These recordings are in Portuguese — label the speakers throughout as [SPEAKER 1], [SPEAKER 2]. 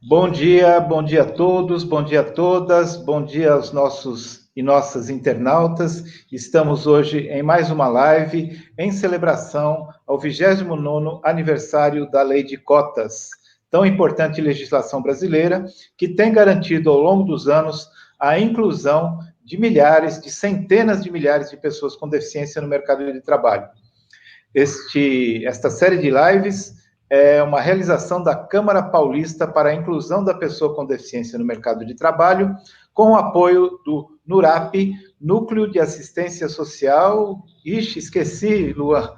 [SPEAKER 1] Bom dia a todos, bom dia a todas, bom dia aos nossos e nossas internautas. Estamos hoje em mais uma live em celebração ao 29º aniversário da Lei de Cotas, tão importante legislação brasileira que tem garantido ao longo dos anos a inclusão de milhares, de centenas de milhares de pessoas com deficiência no mercado de trabalho. Esta série de lives é uma realização da Câmara Paulista para a Inclusão da Pessoa com Deficiência no Mercado de Trabalho, com o apoio do NURAP, Núcleo de Assistência Social. Ixi, esqueci, Luan.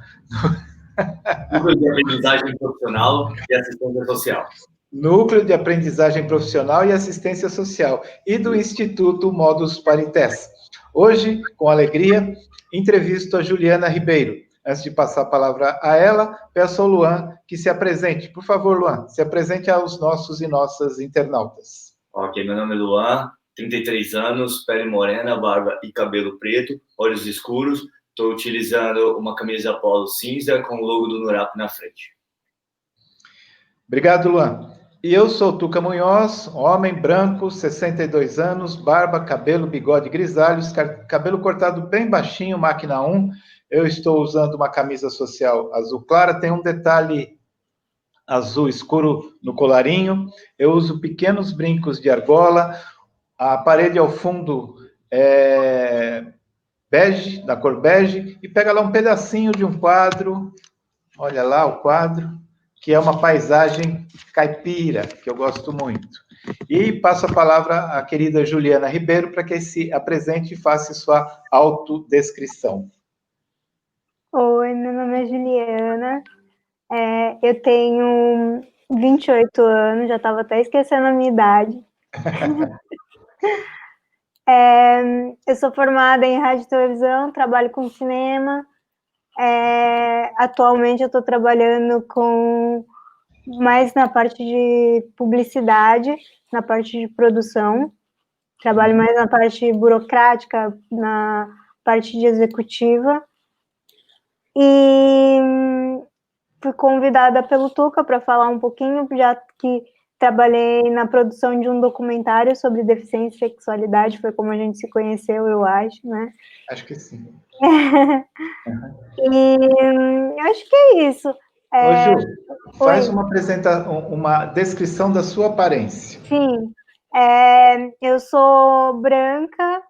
[SPEAKER 2] Núcleo de Aprendizagem Profissional e Assistência Social.
[SPEAKER 1] Núcleo de Aprendizagem Profissional e Assistência Social, e do Instituto Modus Parités. Hoje, com alegria, entrevisto a Juliana Ribeiro. Antes de passar a palavra a ela, peço ao Luan que se apresente. Por favor, Luan, se apresente aos nossos e nossas internautas.
[SPEAKER 2] Ok, meu nome é Luan, 33 anos, pele morena, barba e cabelo preto, olhos escuros. Estou utilizando uma camisa polo cinza com o logo do NURAP na frente.
[SPEAKER 1] Obrigado, Luan. E eu sou Tuca Munhoz, homem branco, 62 anos, barba, cabelo, bigode grisalhos, cabelo cortado bem baixinho, máquina 1. Eu estou usando uma camisa social azul clara, tem um detalhe azul escuro no colarinho. Eu uso pequenos brincos de argola. A parede ao fundo é bege, da cor bege, e pega lá um pedacinho de um quadro. Olha lá o quadro, que é uma paisagem caipira, que eu gosto muito. E passo a palavra à querida Juliana Ribeiro para que se apresente e faça sua autodescrição.
[SPEAKER 3] Oi, meu nome é Juliana, eu tenho 28 anos, já estava até esquecendo a minha idade. Eu sou formada em rádio e televisão, trabalho com cinema. Atualmente eu estou trabalhando mais na parte de publicidade, na parte de produção. Trabalho mais na parte burocrática, na parte de executiva. E fui convidada pelo Tuca para falar um pouquinho, já que trabalhei na produção de um documentário sobre deficiência e sexualidade, foi como a gente se conheceu, eu acho, né?
[SPEAKER 1] Acho que sim.
[SPEAKER 3] E acho que é isso.
[SPEAKER 1] Ô, Ju, faz uma descrição da sua aparência.
[SPEAKER 3] Sim, eu sou branca,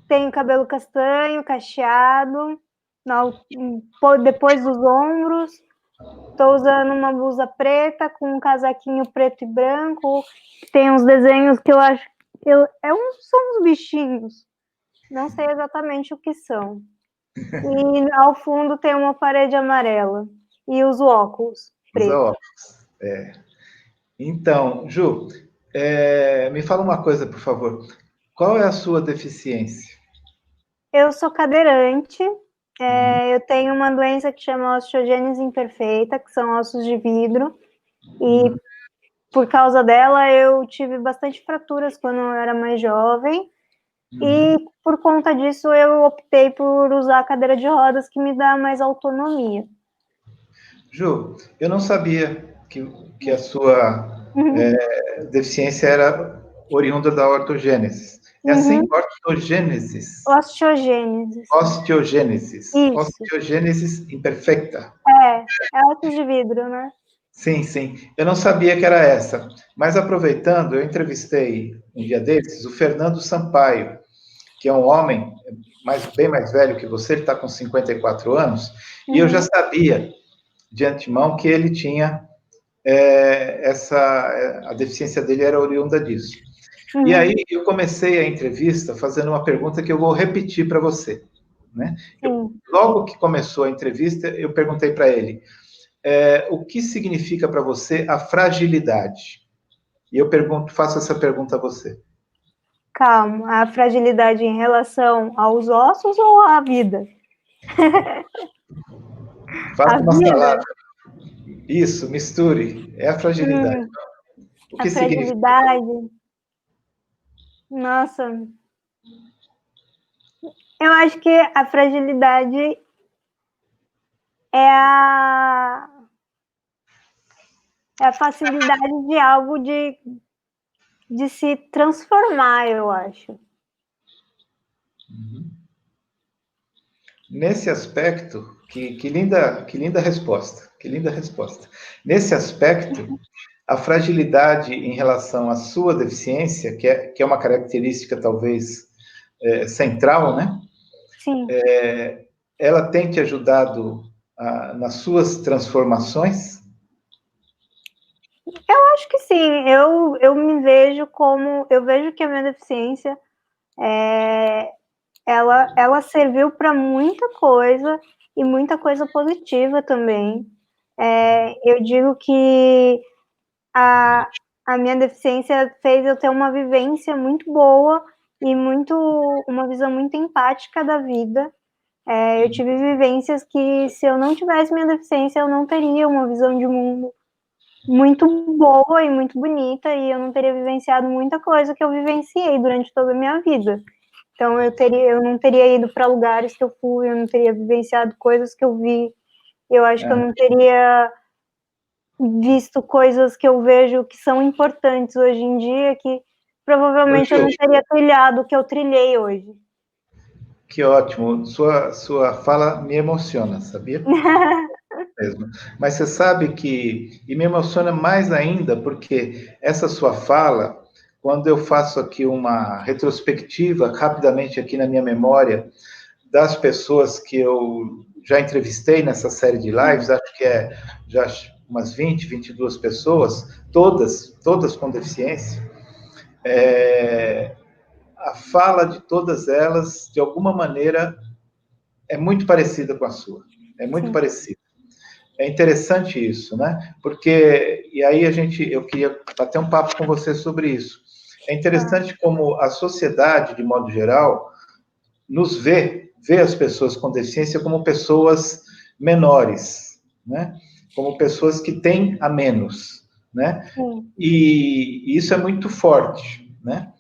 [SPEAKER 3] tenho cabelo castanho, cacheado, depois dos ombros. Estou usando uma blusa preta com um casaquinho preto e branco. Tem uns desenhos que eu acho que são uns bichinhos. Não sei exatamente o que são. E ao fundo tem uma parede amarela. E uso óculos pretos.
[SPEAKER 1] Usa óculos. Então, Ju, me fala uma coisa, por favor. Qual é a sua deficiência?
[SPEAKER 3] Eu sou cadeirante. Eu tenho uma doença que chama osteogênese imperfeita, que são ossos de vidro. E por causa dela, eu tive bastante fraturas quando eu era mais jovem. E por conta disso, eu optei por usar a cadeira de rodas, que me dá mais autonomia.
[SPEAKER 1] Ju, eu não sabia que a sua deficiência era oriunda da ortogênese. É assim? Ortogênesis.
[SPEAKER 3] Osteogênese.
[SPEAKER 1] Osteogênesis.
[SPEAKER 3] Isso.
[SPEAKER 1] Osteogênesis imperfecta.
[SPEAKER 3] É ossos de vidro, né?
[SPEAKER 1] Sim, sim. Eu não sabia que era essa. Mas aproveitando, eu entrevistei um dia desses o Fernando Sampaio, que é um homem bem mais velho que você, ele está com 54 anos, e eu já sabia de antemão que ele tinha a deficiência dele era oriunda disso. E aí eu comecei a entrevista fazendo uma pergunta que eu vou repetir para você. Né? Logo que começou a entrevista, eu perguntei para ele, o que significa para você a fragilidade? E eu faço essa pergunta a você.
[SPEAKER 3] Calma, a fragilidade em relação aos ossos ou à vida?
[SPEAKER 1] Faça uma salada. Isso, misture. É a fragilidade. O que significa?
[SPEAKER 3] Fragilidade. Nossa. Eu acho que a fragilidade é É a facilidade de algo de se transformar, eu acho.
[SPEAKER 1] Nesse aspecto, que linda resposta, que linda resposta. Nesse aspecto, a fragilidade em relação à sua deficiência, que é uma característica talvez central, né?
[SPEAKER 3] Sim.
[SPEAKER 1] Ela tem te ajudado nas suas transformações?
[SPEAKER 3] Eu acho que sim. Eu me vejo como... Eu vejo que a minha deficiência ela serviu para muita coisa e muita coisa positiva também. Eu digo que a minha deficiência fez eu ter uma vivência muito boa e uma visão muito empática da vida. Eu tive vivências que, se eu não tivesse minha deficiência, eu não teria uma visão de mundo muito boa e muito bonita, e eu não teria vivenciado muita coisa que eu vivenciei durante toda a minha vida. Então, eu não teria ido para lugares que eu fui, eu não teria vivenciado coisas que eu vi, eu acho que eu não teria visto coisas que eu vejo que são importantes hoje em dia, que provavelmente eu não teria trilhado o que eu trilhei hoje.
[SPEAKER 1] Que ótimo, sua fala me emociona, sabia? Mesmo. Mas você sabe e me emociona mais ainda, porque essa sua fala, quando eu faço aqui uma retrospectiva, rapidamente aqui na minha memória, das pessoas que eu já entrevistei nessa série de lives, acho que já umas 22 pessoas, todas com deficiência, a fala de todas elas, de alguma maneira, é muito parecida com a sua. É muito parecida. É interessante isso, né? Porque, e aí eu queria bater um papo com você sobre isso. É interessante como a sociedade, de modo geral, nos vê as pessoas com deficiência como pessoas menores, né? Como pessoas que têm a menos, né? E isso é muito forte, né?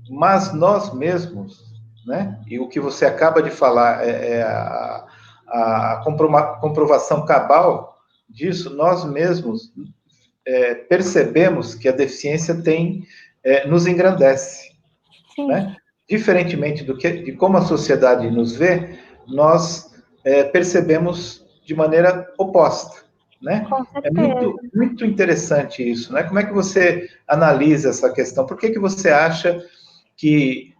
[SPEAKER 1] Mas nós mesmos, né? E o que você acaba de falar é a comprovação cabal disso, nós mesmos percebemos que a deficiência nos engrandece, né? Diferentemente de como a sociedade nos vê, nós percebemos de maneira oposta, né?
[SPEAKER 3] Com certeza.
[SPEAKER 1] É muito interessante isso, né? Como é que você analisa essa questão? Por que você acha que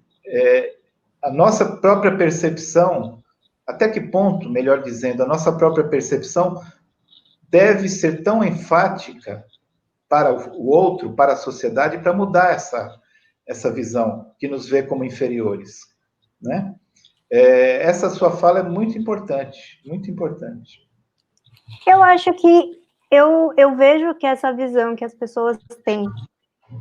[SPEAKER 1] a nossa própria percepção, até que ponto, melhor dizendo, a nossa própria percepção deve ser tão enfática para o outro, para a sociedade, para mudar essa visão que nos vê como inferiores, né? Essa sua fala é muito importante, muito importante.
[SPEAKER 3] Eu acho que eu vejo que essa visão que as pessoas têm,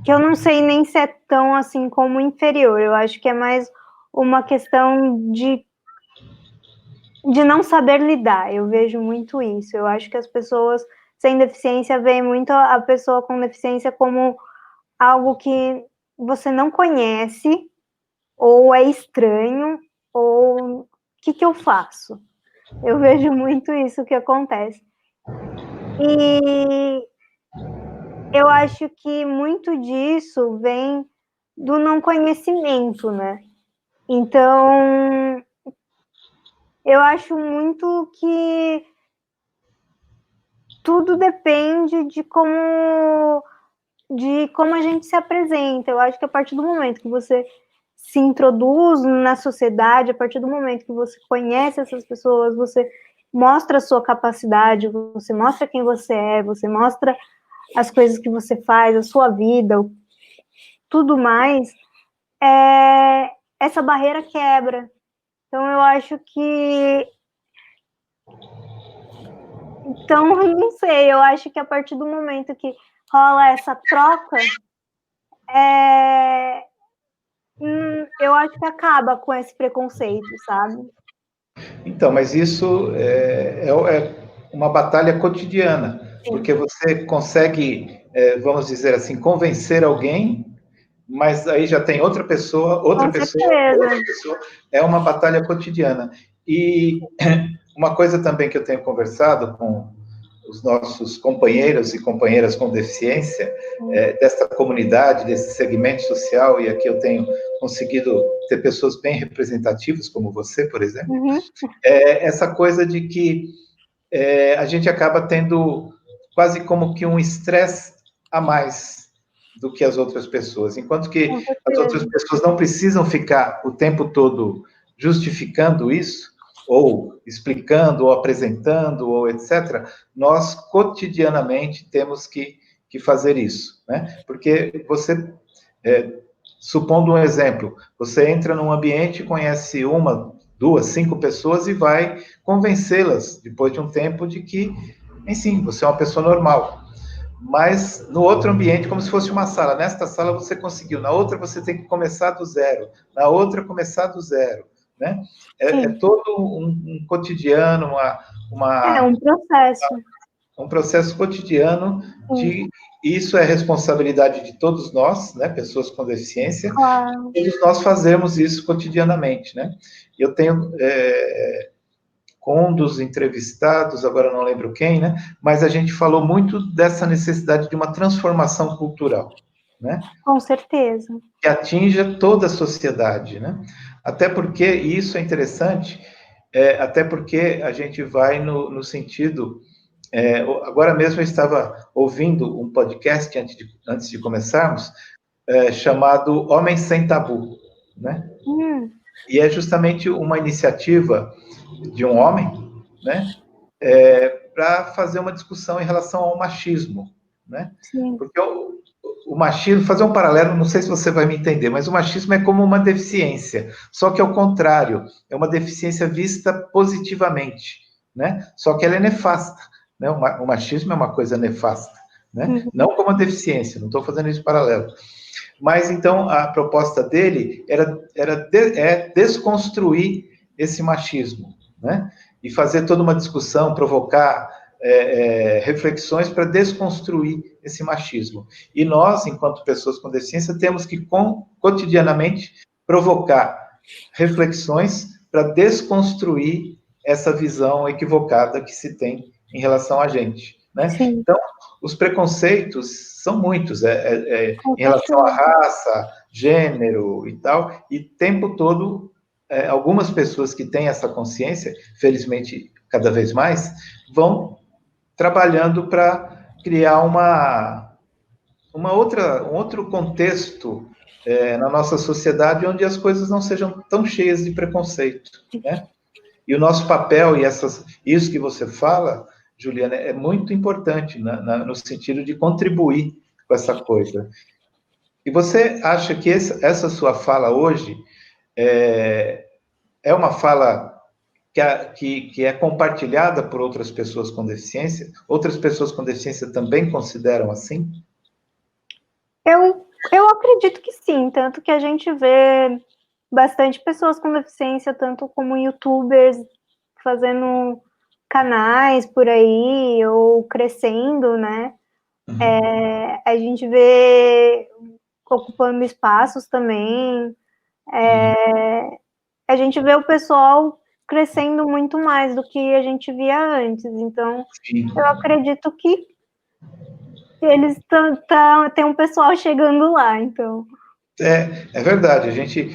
[SPEAKER 3] que eu não sei nem se é tão assim como inferior, eu acho que é mais uma questão de não saber lidar. Eu vejo muito isso. Eu acho que as pessoas sem deficiência veem muito a pessoa com deficiência como algo que você não conhece, ou é estranho, ou o que eu faço? Eu vejo muito isso que acontece. E eu acho que muito disso vem do não conhecimento, né? Então, eu acho muito que tudo depende de como a gente se apresenta. Eu acho que a partir do momento que você se introduz na sociedade, a partir do momento que você conhece essas pessoas, você mostra a sua capacidade, você mostra quem você é, você mostra as coisas que você faz, a sua vida, tudo mais, essa barreira quebra. Então, eu acho que... Então, não sei, eu acho que a partir do momento que rola essa troca, eu acho que acaba com esse preconceito, sabe?
[SPEAKER 1] Então, mas isso é uma batalha cotidiana, porque você consegue, vamos dizer assim, convencer alguém, mas aí já tem outra pessoa. É uma batalha cotidiana. E uma coisa também que eu tenho conversado os nossos companheiros e companheiras com deficiência, desta comunidade, desse segmento social, e aqui eu tenho conseguido ter pessoas bem representativas, como você, por exemplo, essa coisa de que a gente acaba tendo quase como que um estresse a mais do que as outras pessoas, enquanto que as outras pessoas não precisam ficar o tempo todo justificando isso, ou explicando, ou apresentando, ou etc., nós cotidianamente temos que fazer isso, né? Porque você, supondo um exemplo, você entra num ambiente, conhece uma, duas, 5 pessoas e vai convencê-las, depois de um tempo, de que, enfim, você é uma pessoa normal. Mas no outro ambiente, como se fosse uma sala. Nesta sala você conseguiu, na outra você tem que começar do zero, na outra começar do zero, né? É todo um cotidiano,
[SPEAKER 3] um processo.
[SPEAKER 1] Um processo cotidiano de... Isso é responsabilidade de todos nós, né, pessoas com deficiência,
[SPEAKER 3] Claro.
[SPEAKER 1] todos nós fazemos isso cotidianamente, né? Eu tenho... com um dos entrevistados, agora não lembro quem, né? Mas a gente falou muito dessa necessidade de uma transformação cultural, né?
[SPEAKER 3] Com certeza.
[SPEAKER 1] Que atinja toda a sociedade, né? Até porque, e isso é interessante, até porque a gente vai no sentido... agora mesmo eu estava ouvindo um podcast, antes de começarmos, chamado Homem Sem Tabu, né? E é justamente uma iniciativa de um homem, né, para fazer uma discussão em relação ao machismo, né?
[SPEAKER 3] Sim.
[SPEAKER 1] Porque o machismo, fazer um paralelo, não sei se você vai me entender, mas o machismo é como uma deficiência, só que ao contrário, é uma deficiência vista positivamente, né? Só que ela é nefasta, né? O machismo é uma coisa nefasta, né? Não como uma deficiência, não estou fazendo isso paralelo. Mas, então, a proposta dele é desconstruir esse machismo, né? E fazer toda uma discussão, provocar reflexões para desconstruir esse machismo. E nós, enquanto pessoas com deficiência, temos que, cotidianamente, provocar reflexões para desconstruir essa visão equivocada que se tem em relação a gente, né?
[SPEAKER 3] Sim.
[SPEAKER 1] Então, os preconceitos são muitos, em relação à raça, gênero e tal, e o tempo todo, algumas pessoas que têm essa consciência, felizmente cada vez mais, vão trabalhando para criar um outro contexto na nossa sociedade, onde as coisas não sejam tão cheias de preconceito, né? E o nosso papel, e isso que você fala, Juliana, é muito importante no sentido de contribuir com essa coisa. E você acha que essa sua fala hoje é uma fala que é compartilhada por outras pessoas com deficiência? Outras pessoas com deficiência também consideram assim?
[SPEAKER 3] Eu acredito que sim, tanto que a gente vê bastante pessoas com deficiência, tanto como youtubers fazendo canais por aí, ou crescendo, né? A gente vê ocupando espaços também. A gente vê o pessoal crescendo muito mais do que a gente via antes. Então, eu acredito que eles tem um pessoal chegando lá, então.
[SPEAKER 1] É verdade, a gente,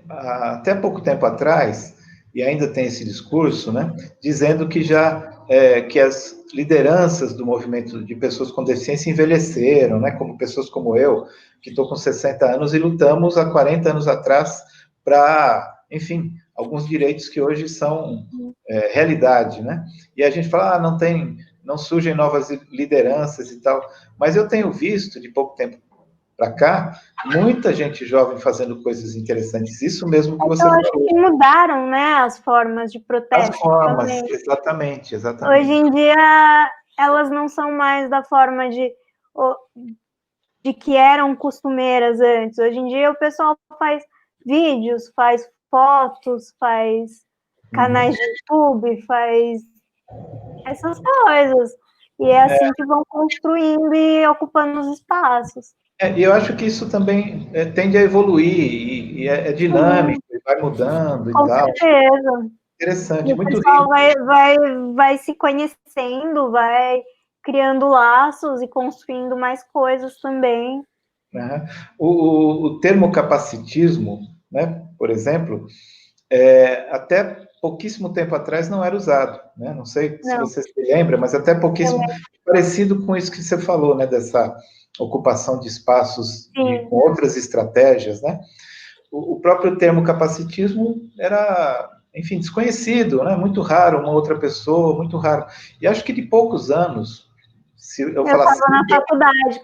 [SPEAKER 1] até pouco tempo atrás, e ainda tem esse discurso, né, dizendo que que as lideranças do movimento de pessoas com deficiência envelheceram, né, como pessoas como eu, que estou com 60 anos e lutamos há 40 anos atrás para, enfim, alguns direitos que hoje são realidade, né? E a gente fala, não surgem novas lideranças e tal, mas eu tenho visto, de pouco tempo para cá, muita gente jovem fazendo coisas interessantes. Isso mesmo que você falou.
[SPEAKER 3] Eu acho que mudaram, né, as formas de protesto.
[SPEAKER 1] As formas,
[SPEAKER 3] também.
[SPEAKER 1] exatamente.
[SPEAKER 3] Hoje em dia, elas não são mais da forma de que eram costumeiras antes. Hoje em dia, o pessoal faz vídeos, faz fotos, faz canais de YouTube, faz essas coisas. E é assim que vão construindo e ocupando os espaços.
[SPEAKER 1] E eu acho que isso também tende a evoluir, e é dinâmico, e vai mudando e tal.
[SPEAKER 3] Com certeza.
[SPEAKER 1] Interessante,
[SPEAKER 3] E o
[SPEAKER 1] muito
[SPEAKER 3] pessoal
[SPEAKER 1] rico.
[SPEAKER 3] vai se conhecendo, vai criando laços e construindo mais coisas também.
[SPEAKER 1] Né? O termo capacitismo, né, por exemplo, até pouquíssimo tempo atrás não era usado, né? Não sei se
[SPEAKER 3] Não,
[SPEAKER 1] você se lembra, mas até pouquíssimo,
[SPEAKER 3] também,
[SPEAKER 1] parecido com isso que você falou, né? Dessa ocupação de espaços com
[SPEAKER 3] sim.
[SPEAKER 1] outras estratégias, né? O próprio termo capacitismo era, enfim, desconhecido, né? Muito raro, uma outra pessoa, muito raro. E acho que de poucos anos, se eu
[SPEAKER 3] Eu
[SPEAKER 1] falasse,
[SPEAKER 3] estava na faculdade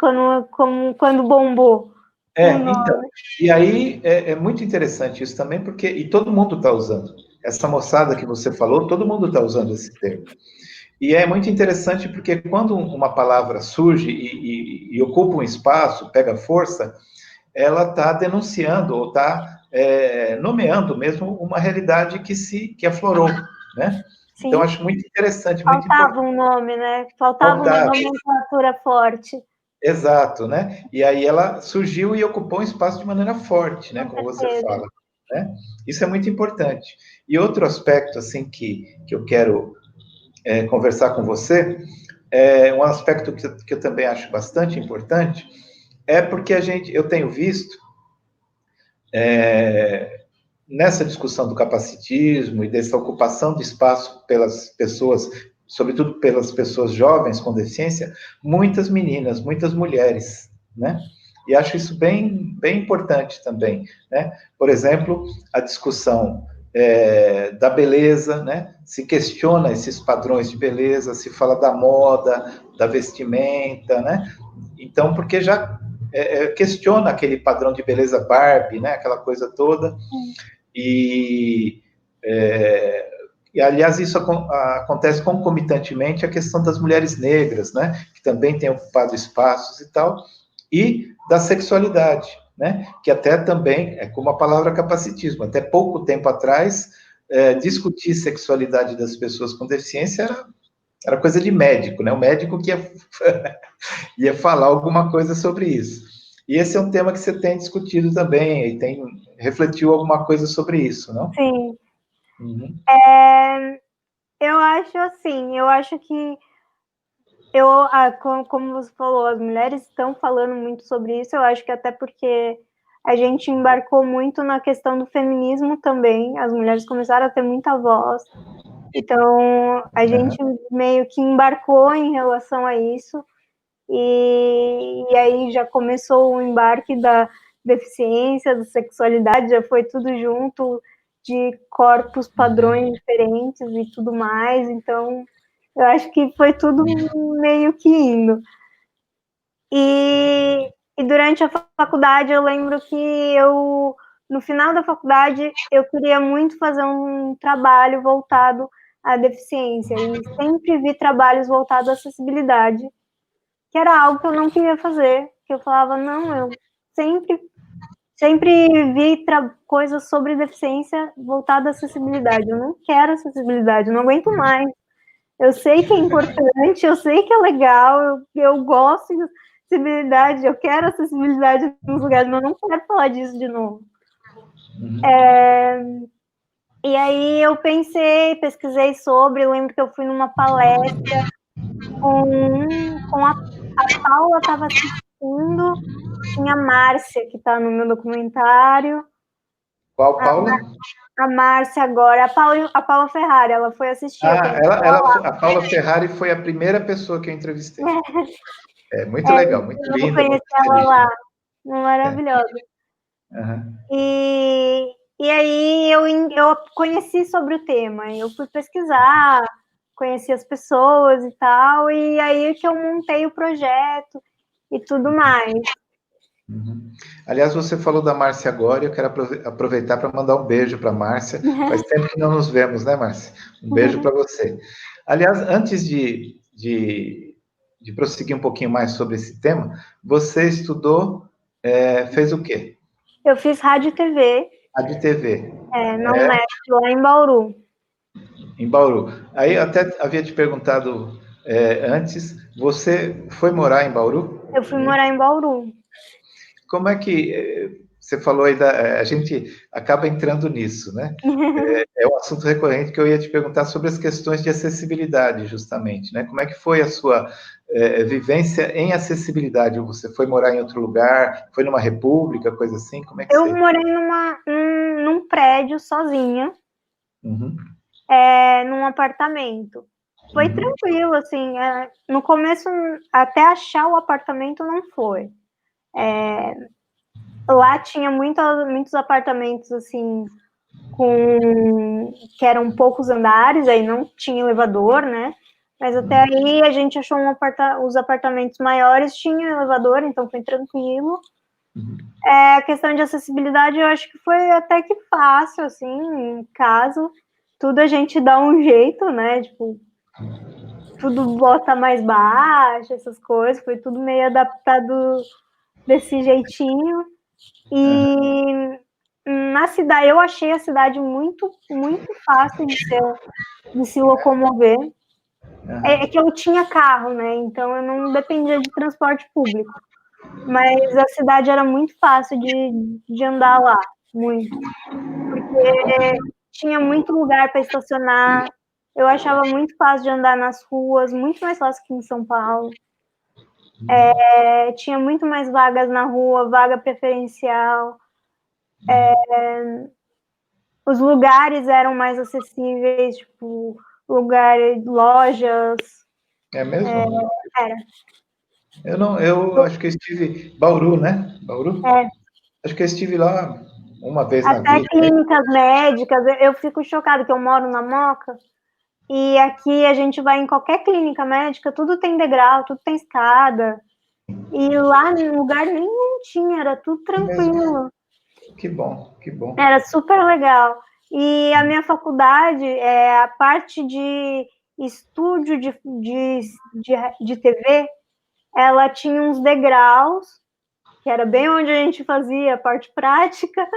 [SPEAKER 3] quando bombou o
[SPEAKER 1] então,
[SPEAKER 3] nome.
[SPEAKER 1] e aí é muito interessante isso também, porque, e todo mundo está usando, essa moçada que você falou, todo mundo está usando esse termo. E é muito interessante porque quando uma palavra surge e ocupa um espaço, pega força, ela está denunciando ou está nomeando mesmo uma realidade que aflorou, né? Então,
[SPEAKER 3] Sim,
[SPEAKER 1] acho muito interessante, muito
[SPEAKER 3] faltava
[SPEAKER 1] importante.
[SPEAKER 3] um nome, né? Faltava uma
[SPEAKER 1] Faltar,
[SPEAKER 3] nomenclatura forte,
[SPEAKER 1] exato, né? E aí ela surgiu e ocupou um espaço de maneira forte, né?
[SPEAKER 3] com
[SPEAKER 1] Como você
[SPEAKER 3] certeza.
[SPEAKER 1] fala, né? Isso é muito importante. E outro aspecto, assim, que eu quero conversar com você, é um aspecto que eu também acho bastante importante, é porque eu tenho visto nessa discussão do capacitismo e dessa ocupação de espaço pelas pessoas, sobretudo pelas pessoas jovens com deficiência, muitas meninas, muitas mulheres, né? E acho isso bem importante também, né? Por exemplo, a discussão da beleza, né? Se questiona esses padrões de beleza, se fala da moda, da vestimenta, né? Então, porque já questiona aquele padrão de beleza Barbie, né? Aquela coisa toda, e, é, e aliás, isso acontece concomitantemente a questão das mulheres negras, né, que também têm ocupado espaços e tal, e da sexualidade, né, que até também é como a palavra capacitismo. Até pouco tempo atrás, discutir sexualidade das pessoas com deficiência era coisa de médico, né, o médico que ia falar alguma coisa sobre isso. E esse é um tema que você tem discutido também, e refletiu alguma coisa sobre isso, não?
[SPEAKER 3] Sim.
[SPEAKER 1] Uhum.
[SPEAKER 3] Eu acho assim, eu acho que como você falou, as mulheres estão falando muito sobre isso, eu acho que até porque a gente embarcou muito na questão do feminismo também, as mulheres começaram a ter muita voz, então a gente meio que embarcou em relação a isso, e aí já começou o embarque da deficiência, da sexualidade, já foi tudo junto, de corpos padrões diferentes e tudo mais, então eu acho que foi tudo meio que indo. E durante a faculdade eu lembro que no final da faculdade, eu queria muito fazer um trabalho voltado à deficiência, e sempre vi trabalhos voltados à acessibilidade, que era algo que eu não queria fazer, que eu falava, não, eu sempre, sempre vi coisas sobre deficiência voltadas à acessibilidade, eu não quero acessibilidade, eu não aguento mais. Eu sei que é importante, eu sei que é legal, eu gosto de acessibilidade, eu quero acessibilidade nos lugares, mas eu não quero falar disso de novo. E aí eu pesquisei sobre, eu lembro que eu fui numa palestra com a Paula estava assistindo, tinha a Márcia, que está no meu documentário.
[SPEAKER 1] Qual, Paula?
[SPEAKER 3] A Márcia agora, a Paula Ferrari, ela foi assistir, eu conheci
[SPEAKER 1] A Paula Ferrari foi a primeira pessoa que eu entrevistei. É muito legal, muito
[SPEAKER 3] eu
[SPEAKER 1] linda,
[SPEAKER 3] conheci
[SPEAKER 1] muito
[SPEAKER 3] ela
[SPEAKER 1] inteligente.
[SPEAKER 3] lá, maravilhosa.
[SPEAKER 1] Uhum.
[SPEAKER 3] E aí eu conheci sobre o tema, eu fui pesquisar, conheci as pessoas e tal, e aí que eu montei o projeto e tudo mais.
[SPEAKER 1] Uhum. Aliás, você falou da Márcia agora, e eu quero aproveitar para mandar um beijo para a Márcia. Faz tempo que não nos vemos, né, Márcia? Um beijo para você. Aliás, antes de prosseguir um pouquinho mais sobre esse tema, você estudou, fez o quê?
[SPEAKER 3] Eu fiz rádio e TV,
[SPEAKER 1] Rádio e TV.
[SPEAKER 3] na UNESP, lá em Bauru.
[SPEAKER 1] Em Bauru. Aí eu até havia te perguntado antes, você foi morar em Bauru?
[SPEAKER 3] Eu fui morar em Bauru.
[SPEAKER 1] Como é que você falou aí, a gente acaba entrando nisso, né? É um assunto recorrente que eu ia te perguntar sobre as questões de acessibilidade, justamente, né? Como é que foi a sua vivência em acessibilidade? Você foi morar em outro lugar? Foi numa república, coisa assim? Como é que
[SPEAKER 3] Eu
[SPEAKER 1] você...
[SPEAKER 3] morei num prédio sozinha,
[SPEAKER 1] Uhum,
[SPEAKER 3] num apartamento. Foi
[SPEAKER 1] uhum,
[SPEAKER 3] tranquilo, assim, no começo, até achar o apartamento não foi. Lá tinha muitos apartamentos, assim, que eram poucos andares, aí não tinha elevador, né? Mas até aí a gente achou os apartamentos maiores tinham elevador, então foi tranquilo.
[SPEAKER 1] uhum.
[SPEAKER 3] A questão de acessibilidade eu acho que foi até que fácil, assim, em caso. Tudo a gente dá um jeito, né? Tipo, tudo bota mais baixo, essas coisas, foi tudo meio adaptado desse jeitinho. E na cidade, eu achei a cidade muito, muito fácil de se locomover. É que eu tinha carro, né? Então eu não dependia de transporte público. Mas a cidade era muito fácil de andar lá, muito. Porque tinha muito lugar para estacionar. Eu achava muito fácil de andar nas ruas, muito mais fácil que em São Paulo. Tinha muito mais vagas na rua, vaga preferencial. Os lugares eram mais acessíveis, tipo, lugares, lojas.
[SPEAKER 1] É mesmo?
[SPEAKER 3] Era.
[SPEAKER 1] Eu acho que eu estive... Bauru, né? Bauru?
[SPEAKER 3] É,
[SPEAKER 1] Acho que eu estive lá uma vez na
[SPEAKER 3] até
[SPEAKER 1] vida.
[SPEAKER 3] clínicas médicas, eu fico chocada que eu moro na Moca e aqui a gente vai em qualquer clínica médica, tudo tem degrau, tudo tem escada. E lá em lugar nenhum tinha, era tudo
[SPEAKER 1] É mesmo.
[SPEAKER 3] tranquilo.
[SPEAKER 1] Que bom, que bom.
[SPEAKER 3] Era super legal. E a minha faculdade, a parte de estúdio de TV, ela tinha uns degraus, que era bem onde a gente fazia a parte prática,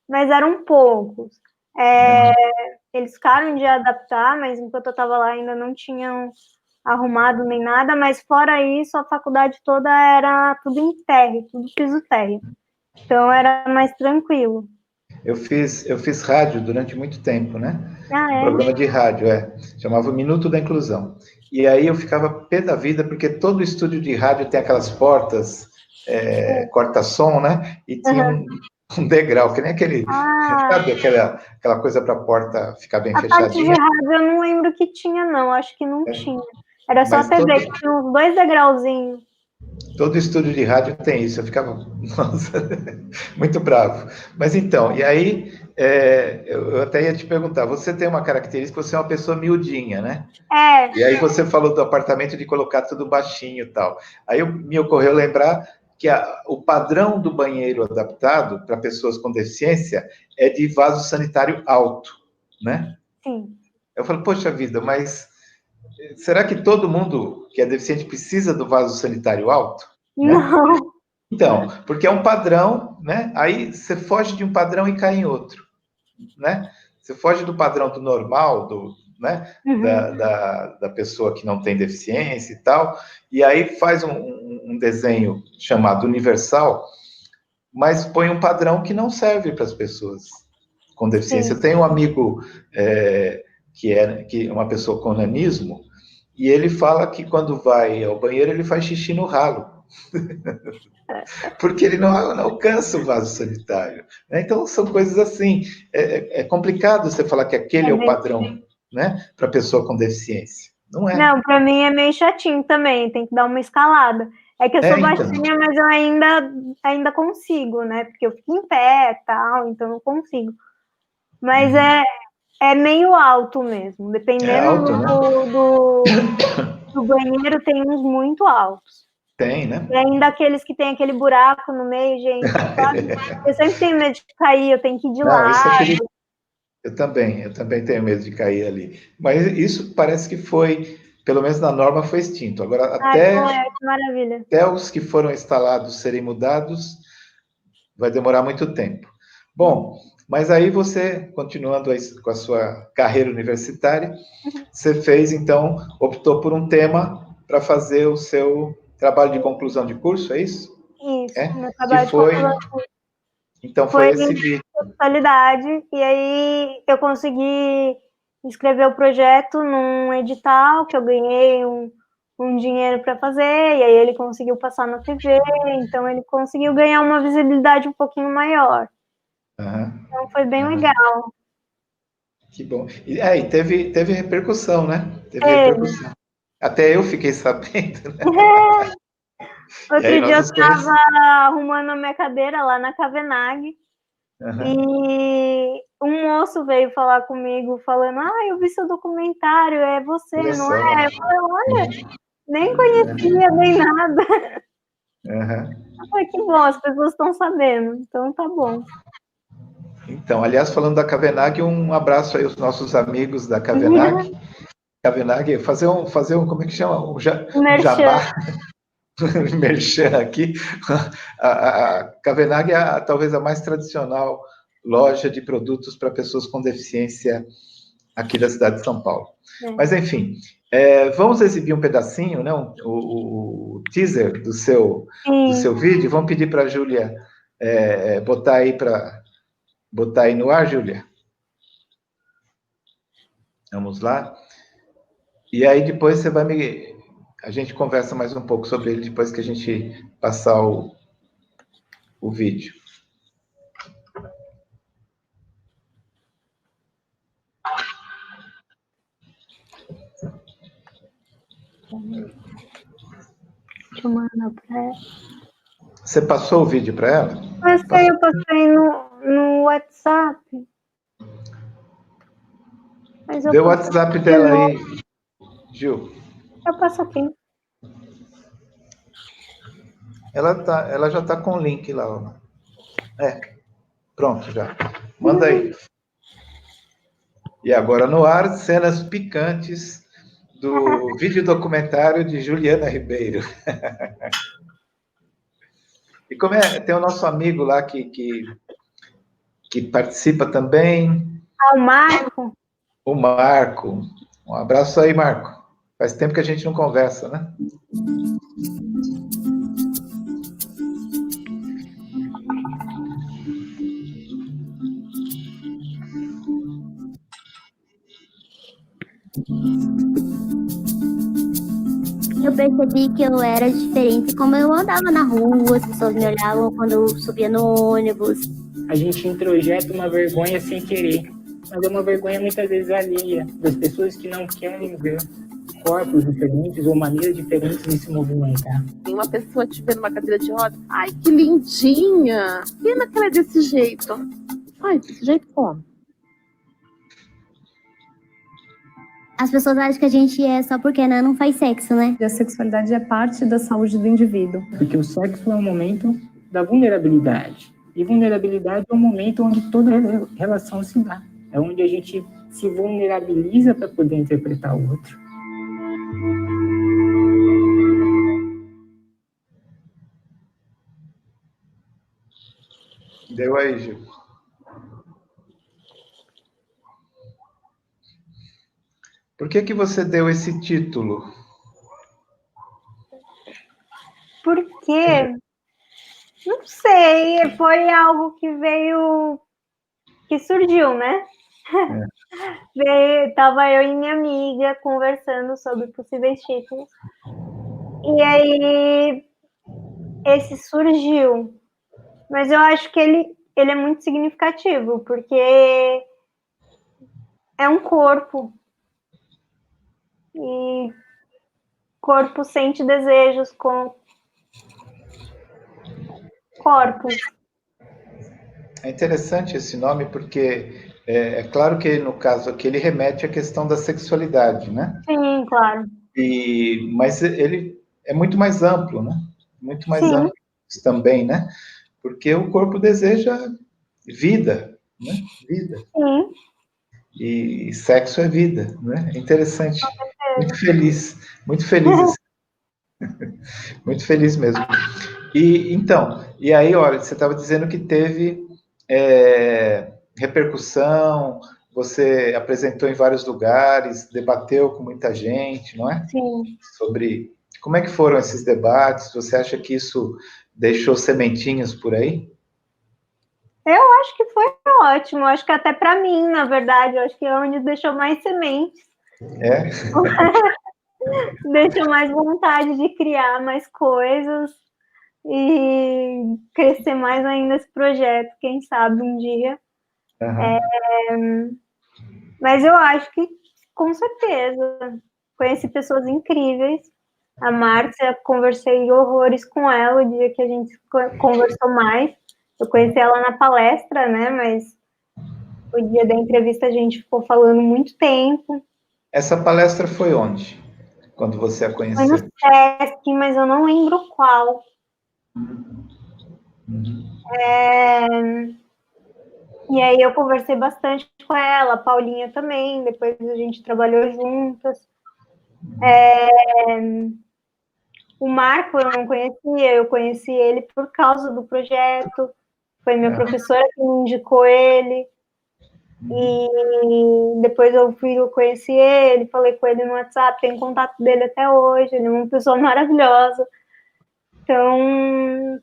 [SPEAKER 3] mas eram poucos. Eles ficaram de adaptar, mas enquanto eu estava lá ainda não tinham arrumado nem nada, mas fora isso, a faculdade toda era tudo em térreo, tudo piso térreo. Então era mais tranquilo.
[SPEAKER 1] Eu fiz rádio durante muito tempo, né?
[SPEAKER 3] Ah,
[SPEAKER 1] Um
[SPEAKER 3] é?
[SPEAKER 1] programa de rádio, chamava Minuto da Inclusão. E aí eu ficava pé da vida, porque todo estúdio de rádio tem aquelas portas, corta-som, né? E tinha
[SPEAKER 3] Uhum.
[SPEAKER 1] um degrau, que nem aquele,
[SPEAKER 3] Ah,
[SPEAKER 1] sabe, aquela coisa para a porta ficar bem
[SPEAKER 3] a parte de
[SPEAKER 1] fechadinha.
[SPEAKER 3] rádio eu não lembro que tinha, não. Acho que não tinha. Era só a
[SPEAKER 1] Mas
[SPEAKER 3] TV, que tinha uns 2 degrauzinhos.
[SPEAKER 1] todo estúdio de rádio tem isso. Eu ficava, nossa, muito bravo. Mas então, e aí, eu até ia te perguntar, você tem uma característica, você é uma pessoa miudinha, né?
[SPEAKER 3] É,
[SPEAKER 1] E aí você falou do apartamento de colocar tudo baixinho e tal. Aí me ocorreu lembrar que o padrão do banheiro adaptado para pessoas com deficiência é de vaso sanitário alto, né?
[SPEAKER 3] sim.
[SPEAKER 1] Eu falo, poxa vida, mas será que todo mundo que é deficiente precisa do vaso sanitário alto, né?
[SPEAKER 3] Não.
[SPEAKER 1] Então, porque é um padrão, né? Aí você foge de um padrão e cai em outro, né? Você foge do padrão do normal, né?
[SPEAKER 3] Uhum.
[SPEAKER 1] Da pessoa que não tem deficiência e tal, e aí faz um desenho chamado universal, mas põe um padrão que não serve para as pessoas com deficiência.
[SPEAKER 3] Sim.
[SPEAKER 1] Eu tenho um amigo que é uma pessoa com nanismo, e ele fala que quando vai ao banheiro ele faz xixi no ralo, porque ele não alcança o vaso sanitário, né? Então são coisas assim. É complicado você falar que aquele
[SPEAKER 3] É
[SPEAKER 1] é o
[SPEAKER 3] bem...
[SPEAKER 1] padrão, né, para pessoa com deficiência. Não é.
[SPEAKER 3] Não, pra mim é meio chatinho também, tem que dar uma escalada. É que eu sou
[SPEAKER 1] Então.
[SPEAKER 3] baixinha, mas eu ainda consigo, né? Porque eu fico em pé e tal, então eu consigo. Mas é meio alto mesmo.
[SPEAKER 1] É
[SPEAKER 3] Dependendo
[SPEAKER 1] alto, né?
[SPEAKER 3] do banheiro, tem uns muito altos.
[SPEAKER 1] Tem, né?
[SPEAKER 3] E ainda aqueles que tem aquele buraco no meio, gente, sabe? Eu sempre tenho medo de cair, eu tenho que ir de
[SPEAKER 1] Não, isso é
[SPEAKER 3] lado.
[SPEAKER 1] perigoso. Eu também tenho medo de cair ali. Mas isso parece que foi, pelo menos na norma, foi extinto. Agora,
[SPEAKER 3] Ai, não é, que maravilha.
[SPEAKER 1] até os que foram instalados serem mudados, vai demorar muito tempo. Bom, mas aí você, continuando com a sua carreira universitária, você fez, então, optou por um tema para fazer o seu trabalho de conclusão de curso, é isso?
[SPEAKER 3] Isso, meu
[SPEAKER 1] Que
[SPEAKER 3] trabalho de
[SPEAKER 1] foi
[SPEAKER 3] conclusão.
[SPEAKER 1] Então foi esse vídeo.
[SPEAKER 3] Sexualidade, e aí eu consegui escrever o projeto num edital que eu ganhei um dinheiro para fazer, e aí ele conseguiu passar na TV, então ele conseguiu ganhar uma visibilidade um pouquinho maior. Então foi bem legal.
[SPEAKER 1] Que bom. E teve repercussão, né? Teve repercussão. Até eu fiquei sabendo, né?
[SPEAKER 3] Outro dia eu estava arrumando a minha cadeira lá na Cavenagh, e um moço veio falar comigo, falando, eu vi seu documentário, é você, não é? Eu falei, olha, nem conhecia, nem nada. Eu falei, que bom, as pessoas estão sabendo, então tá bom.
[SPEAKER 1] Então, aliás, falando da Cavenagh, um abraço aí aos nossos amigos da Cavenagh. Cavenagh, fazer um, como é que chama? Um jabá. Merchan aqui. A Cavenagh é talvez a mais tradicional loja de produtos para pessoas com deficiência aqui da cidade de São Paulo. Mas, enfim, vamos exibir um pedacinho, né? O teaser do seu vídeo. Vamos pedir para a Júlia botar aí no ar, Júlia. Vamos lá. E aí depois você vai a gente conversa mais um pouco sobre ele depois que a gente passar o vídeo.
[SPEAKER 3] Deixa eu mandar para ela.
[SPEAKER 1] Você passou o vídeo para ela?
[SPEAKER 3] Eu passei no WhatsApp.
[SPEAKER 1] Dê o WhatsApp dela aí, Gil.
[SPEAKER 3] Eu passo aqui.
[SPEAKER 1] Ela já está com o link lá. Ó. Pronto, já. Manda aí. E agora no ar, cenas picantes do vídeo documentário de Juliana Ribeiro. E como tem o nosso amigo lá que participa também.
[SPEAKER 3] O Marco.
[SPEAKER 1] O Marco. Um abraço aí, Marco. Faz tempo que a gente não conversa, né?
[SPEAKER 4] Eu percebi que eu era diferente como eu andava na rua, as pessoas me olhavam quando eu subia no ônibus.
[SPEAKER 5] A gente introjeta uma vergonha sem querer, mas é uma vergonha muitas vezes alheia, das pessoas que não querem ver corpos diferentes ou maneiras diferentes de se movimentar.
[SPEAKER 6] Tem uma pessoa te vendo numa cadeira de rodas, ai, que lindinha, pena que ela é desse jeito. Ai, desse jeito como?
[SPEAKER 4] As pessoas acham que a gente é só porque não faz sexo, né?
[SPEAKER 7] A sexualidade é parte da saúde do indivíduo.
[SPEAKER 5] Porque o sexo é um momento da vulnerabilidade. E vulnerabilidade é um momento onde toda relação se dá. É onde a gente se vulnerabiliza para poder interpretar o outro.
[SPEAKER 1] Deu aí, Gil. Por que você deu esse título?
[SPEAKER 3] Porque, não sei, foi algo que surgiu, né? Tava eu e minha amiga conversando sobre possíveis títulos. E aí, esse surgiu. Mas eu acho que ele é muito significativo, porque é um corpo. E corpo sente desejos com corpos.
[SPEAKER 1] É interessante esse nome porque é claro que no caso aqui ele remete à questão da sexualidade, né?
[SPEAKER 3] Sim, claro.
[SPEAKER 1] Mas ele é muito mais amplo, né? Muito mais amplo também, né? Porque o corpo deseja vida, né? Vida.
[SPEAKER 3] Sim.
[SPEAKER 1] E sexo é vida, né? É interessante. Muito feliz. Muito feliz. Muito feliz mesmo. E aí, olha, você estava dizendo que teve repercussão, você apresentou em vários lugares, debateu com muita gente, não é?
[SPEAKER 3] Sim.
[SPEAKER 1] Sobre como é que foram esses debates, você acha que isso deixou sementinhas por aí?
[SPEAKER 3] Eu acho que foi ótimo, acho que até para mim, na verdade, eu acho que é onde deixou mais sementes.
[SPEAKER 1] É?
[SPEAKER 3] Deixou mais vontade de criar mais coisas e crescer mais ainda esse projeto, quem sabe um dia.
[SPEAKER 1] Uhum.
[SPEAKER 3] Mas eu acho que, com certeza, conheci pessoas incríveis. A Márcia, conversei horrores com ela o dia que a gente conversou mais. Eu conheci ela na palestra, né? Mas o dia da entrevista a gente ficou falando muito tempo.
[SPEAKER 1] Essa palestra foi onde? Quando você a
[SPEAKER 3] Foi no
[SPEAKER 1] conheceu?
[SPEAKER 3] SESC, mas eu não lembro qual. E aí eu conversei bastante com ela, a Paulinha também, depois a gente trabalhou juntas. O Marco eu não conhecia, eu conheci ele por causa do projeto, foi minha professora que me indicou ele, e depois eu conheci ele, falei com ele no WhatsApp, tenho contato dele até hoje, ele é uma pessoa maravilhosa. Então,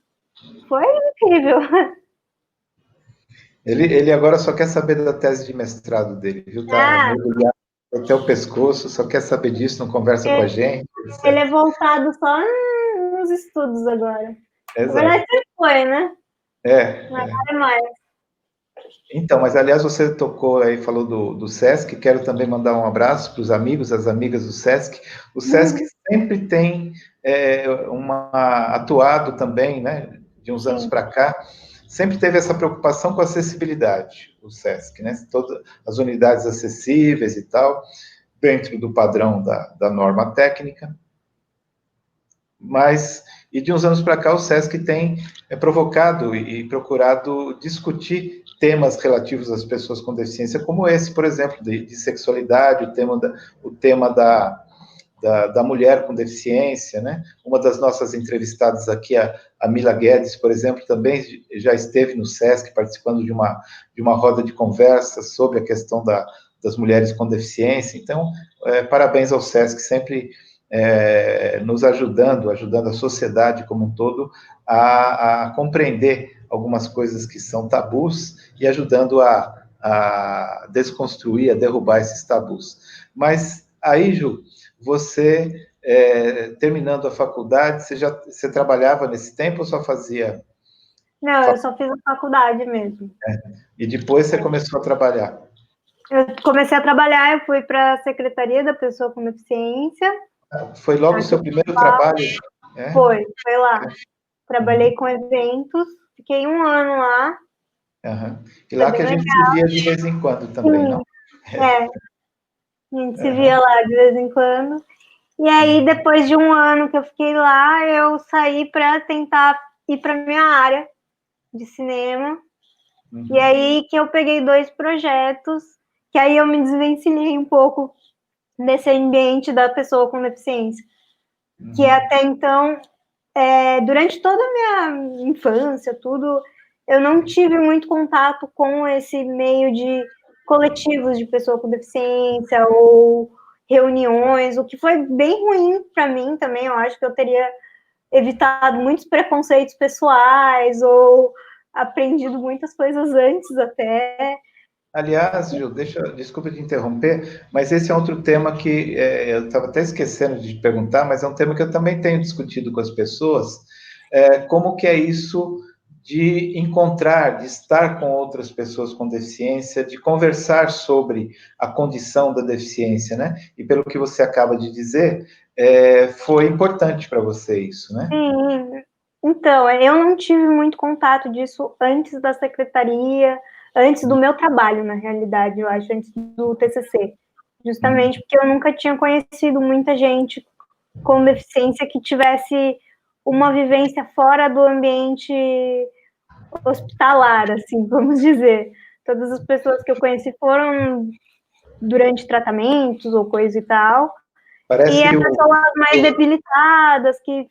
[SPEAKER 3] foi incrível.
[SPEAKER 1] Ele agora só quer saber da tese de mestrado dele, viu? Tá mergulhado até o pescoço, só quer saber disso, não conversa com a gente.
[SPEAKER 3] Ele é voltado só nos estudos agora. Na verdade,
[SPEAKER 1] Exato.
[SPEAKER 3] sempre foi, né? Não é mais.
[SPEAKER 1] Então, mas aliás, você tocou aí, falou do SESC, quero também mandar um abraço para os amigos, as amigas do SESC. O SESC sempre tem atuado também, né, de uns anos para cá, sempre teve essa preocupação com a acessibilidade, o SESC, né, todas as unidades acessíveis e tal, dentro do padrão da norma técnica, mas, e de uns anos para cá, o SESC tem provocado e procurado discutir temas relativos às pessoas com deficiência, como esse, por exemplo, de sexualidade, o tema da mulher com deficiência, né? Uma das nossas entrevistadas aqui, a Mila Guedes, por exemplo, também já esteve no SESC participando de uma roda de conversa sobre a questão das mulheres com deficiência. Então, parabéns ao SESC, sempre nos ajudando a sociedade como um todo a compreender algumas coisas que são tabus e ajudando a desconstruir, a derrubar esses tabus. Mas aí, Ju, você, terminando a faculdade, você trabalhava nesse tempo ou só fazia?
[SPEAKER 3] Não, eu só fiz a faculdade mesmo.
[SPEAKER 1] E depois você começou a trabalhar?
[SPEAKER 3] Eu comecei a trabalhar, eu fui para a Secretaria da Pessoa com Deficiência.
[SPEAKER 1] Foi logo o seu primeiro trabalho?
[SPEAKER 3] Foi lá. Trabalhei com eventos, fiquei 1 ano lá.
[SPEAKER 1] E lá que a gente se via de vez em quando também, não?
[SPEAKER 3] A gente se via lá de vez em quando. E aí, depois de 1 ano que eu fiquei lá, eu saí para tentar ir para minha área de cinema. E aí que eu peguei 2 projetos, que aí eu me desvencilhei um pouco desse ambiente da pessoa com deficiência. Que até então, durante toda a minha infância, tudo, eu não tive muito contato com esse meio de coletivos de pessoa com deficiência ou reuniões, o que foi bem ruim para mim também. Eu acho que eu teria evitado muitos preconceitos pessoais ou aprendido muitas coisas antes até.
[SPEAKER 1] Aliás, Gil, desculpa te interromper, mas esse é outro tema que eu estava até esquecendo de te perguntar, mas é um tema que eu também tenho discutido com as pessoas, como que é isso de encontrar, de estar com outras pessoas com deficiência, de conversar sobre a condição da deficiência, né? E pelo que você acaba de dizer, foi importante para você isso, né?
[SPEAKER 3] Sim. Então, eu não tive muito contato disso antes da secretaria, antes do meu trabalho, na realidade, eu acho, antes do TCC. Justamente porque eu nunca tinha conhecido muita gente com deficiência que tivesse uma vivência fora do ambiente hospitalar, assim, vamos dizer. Todas as pessoas que eu conheci foram durante tratamentos ou coisa e tal.
[SPEAKER 1] Parece
[SPEAKER 3] e as
[SPEAKER 1] que
[SPEAKER 3] pessoas mais debilitadas, que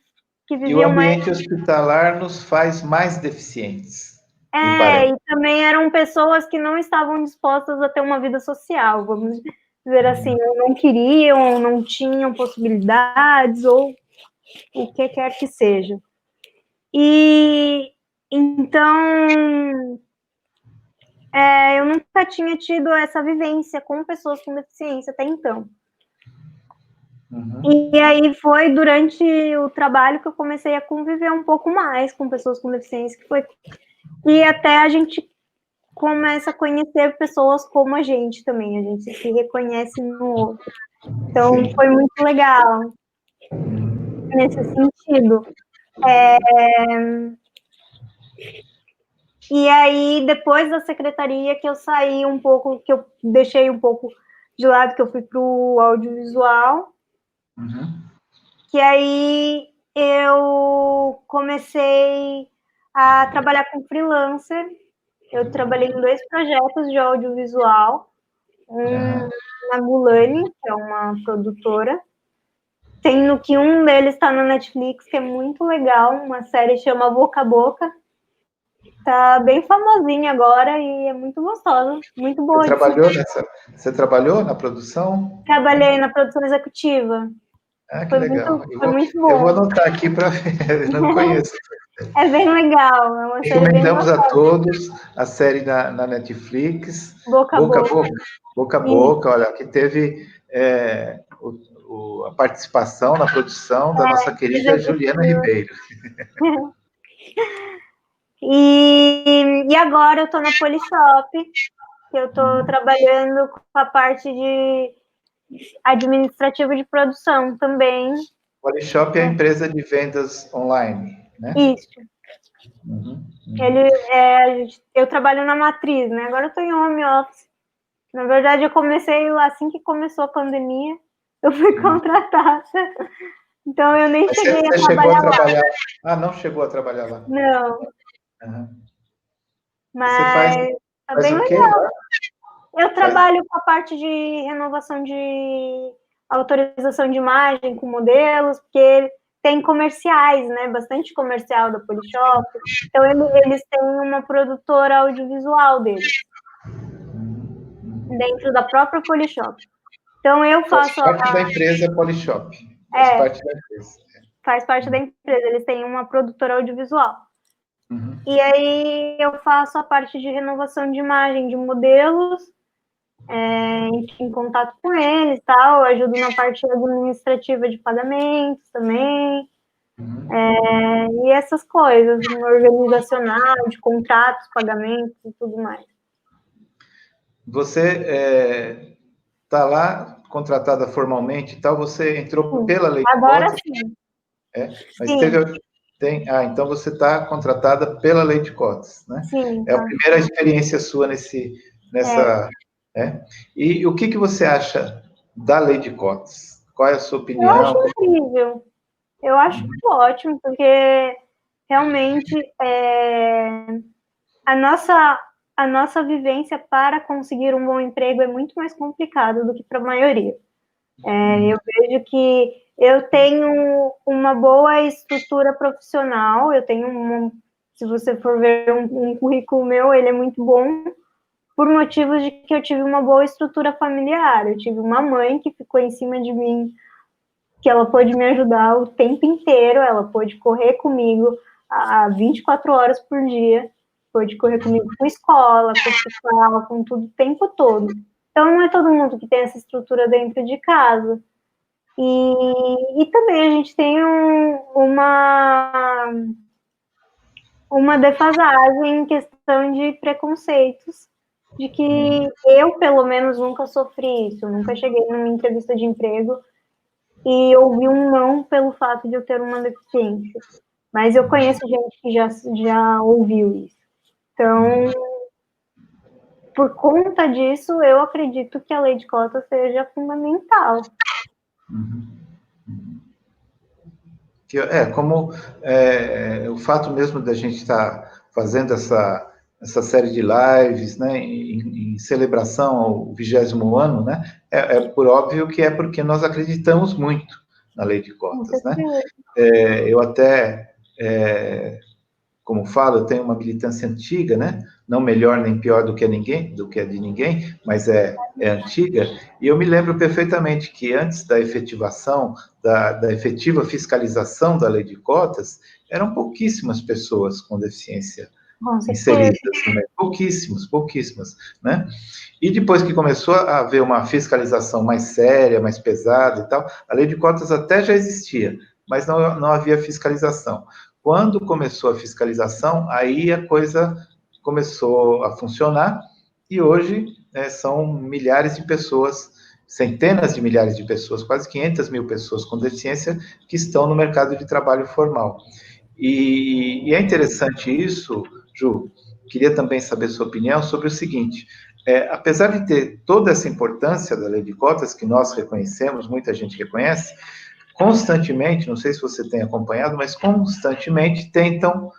[SPEAKER 1] o
[SPEAKER 3] viviam mais...
[SPEAKER 1] ambiente hospitalar nos faz mais deficientes.
[SPEAKER 3] E também eram pessoas que não estavam dispostas a ter uma vida social, vamos dizer assim, ou não queriam, ou não tinham possibilidades, ou o que quer que seja. E então eu nunca tinha tido essa vivência com pessoas com deficiência até então.
[SPEAKER 1] Uhum.
[SPEAKER 3] E aí foi durante o trabalho que eu comecei a conviver um pouco mais com pessoas com deficiência, e até a gente começa a conhecer pessoas como a gente também, a gente se reconhece no outro. Então,
[SPEAKER 1] Sim.
[SPEAKER 3] foi muito legal nesse sentido. E aí, depois da secretaria, que eu saí um pouco, que eu deixei um pouco de lado, que eu fui para o audiovisual,
[SPEAKER 1] Uhum.
[SPEAKER 3] que aí eu comecei a trabalhar com freelancer. Eu trabalhei em 2 projetos de audiovisual, na Gulani, que é uma produtora, sendo que um deles está na Netflix, que é muito legal, uma série chama Boca a Boca. Tá bem famosinha agora e é muito gostosa, muito boa.
[SPEAKER 1] Você trabalhou na produção?
[SPEAKER 3] Trabalhei na produção executiva.
[SPEAKER 1] Ah, que
[SPEAKER 3] Foi
[SPEAKER 1] legal.
[SPEAKER 3] muito
[SPEAKER 1] Eu vou
[SPEAKER 3] bom.
[SPEAKER 1] anotar aqui para ver, eu não conheço.
[SPEAKER 3] É bem legal, é uma série bem
[SPEAKER 1] Recomendamos a
[SPEAKER 3] gostosa.
[SPEAKER 1] todos a série na Netflix,
[SPEAKER 3] Boca a Boca.
[SPEAKER 1] Boca a Boca, olha, que teve a participação na produção da nossa querida Juliana Ribeiro.
[SPEAKER 3] E agora eu estou na Polishop, que eu estou trabalhando com a parte de administrativa de produção também.
[SPEAKER 1] Polishop é a empresa de vendas online, né?
[SPEAKER 3] Isso.
[SPEAKER 1] Uhum.
[SPEAKER 3] Eu trabalho na matriz, né? Agora eu estou em home office. Na verdade, eu comecei assim que começou a pandemia, eu fui contratada. Então, eu nem cheguei a trabalhar lá.
[SPEAKER 1] Ah, não chegou a trabalhar lá?
[SPEAKER 3] Não.
[SPEAKER 1] Uhum.
[SPEAKER 3] Mas
[SPEAKER 1] Você
[SPEAKER 3] é
[SPEAKER 1] faz
[SPEAKER 3] bem
[SPEAKER 1] o quê?
[SPEAKER 3] legal. Eu trabalho com a parte de renovação de autorização de imagem com modelos, porque tem comerciais, né? Bastante comercial da Polishop. Então, eles têm uma produtora audiovisual deles, dentro da própria Polishop. Então, eu faço...
[SPEAKER 1] Faz parte da empresa Polishop. Faz parte da empresa.
[SPEAKER 3] Faz parte da empresa. Eles têm uma produtora audiovisual.
[SPEAKER 1] Uhum.
[SPEAKER 3] E aí eu faço a parte de renovação de imagem de modelos, em contato com eles, tal, eu ajudo na parte administrativa de pagamentos também, e essas coisas, no organizacional, de contratos, pagamentos e tudo mais.
[SPEAKER 1] Você está lá contratada formalmente e tal, você entrou pela lei de
[SPEAKER 3] Agora
[SPEAKER 1] cotas?
[SPEAKER 3] sim.
[SPEAKER 1] Mas
[SPEAKER 3] Sim.
[SPEAKER 1] então você está contratada pela lei de cotas, né?
[SPEAKER 3] Sim,
[SPEAKER 1] É a primeira experiência sua nessa... E o que você acha da lei de cotas? Qual é a sua
[SPEAKER 3] Eu
[SPEAKER 1] opinião?
[SPEAKER 3] acho incrível. Eu acho ótimo, porque realmente a nossa vivência para conseguir um bom emprego é muito mais complicada do que para a maioria. Eu vejo que eu tenho uma boa estrutura profissional, se você for ver um currículo meu, ele é muito bom, por motivos de que eu tive uma boa estrutura familiar. Eu tive uma mãe que ficou em cima de mim, que ela pôde me ajudar o tempo inteiro, ela pôde correr comigo 24 horas por dia, pôde correr comigo com escola, com hospital, com tudo, o tempo todo. Então, não é todo mundo que tem essa estrutura dentro de casa. E também a gente tem uma defasagem em questão de preconceitos, de que eu, pelo menos, nunca sofri isso, nunca cheguei numa entrevista de emprego e ouvi um não pelo fato de eu ter uma deficiência. Mas eu conheço gente que já ouviu isso. Então, por conta disso, eu acredito que a lei de cotas seja fundamental.
[SPEAKER 1] O fato mesmo da gente estar fazendo essa série de lives, né, em celebração ao 20º ano, né, por óbvio que é porque nós acreditamos muito na lei de cotas, né? Eu até, como falo, eu tenho uma militância antiga, né? Não melhor nem pior do que a de ninguém, mas é antiga, e eu me lembro perfeitamente que antes da efetivação, da efetiva fiscalização da lei de cotas, eram pouquíssimas pessoas com deficiência
[SPEAKER 3] Com certeza.
[SPEAKER 1] inseridas também. Pouquíssimas, né? E depois que começou a haver uma fiscalização mais séria, mais pesada e tal, a lei de cotas até já existia, mas não havia fiscalização. Quando começou a fiscalização, aí a coisa começou a funcionar, e hoje são milhares de pessoas, centenas de milhares de pessoas, quase 500 mil pessoas com deficiência que estão no mercado de trabalho formal. E é interessante isso, Ju, queria também saber sua opinião sobre o seguinte: apesar de ter toda essa importância da lei de cotas, que nós reconhecemos, muita gente reconhece, constantemente, não sei se você tem acompanhado, mas constantemente tentam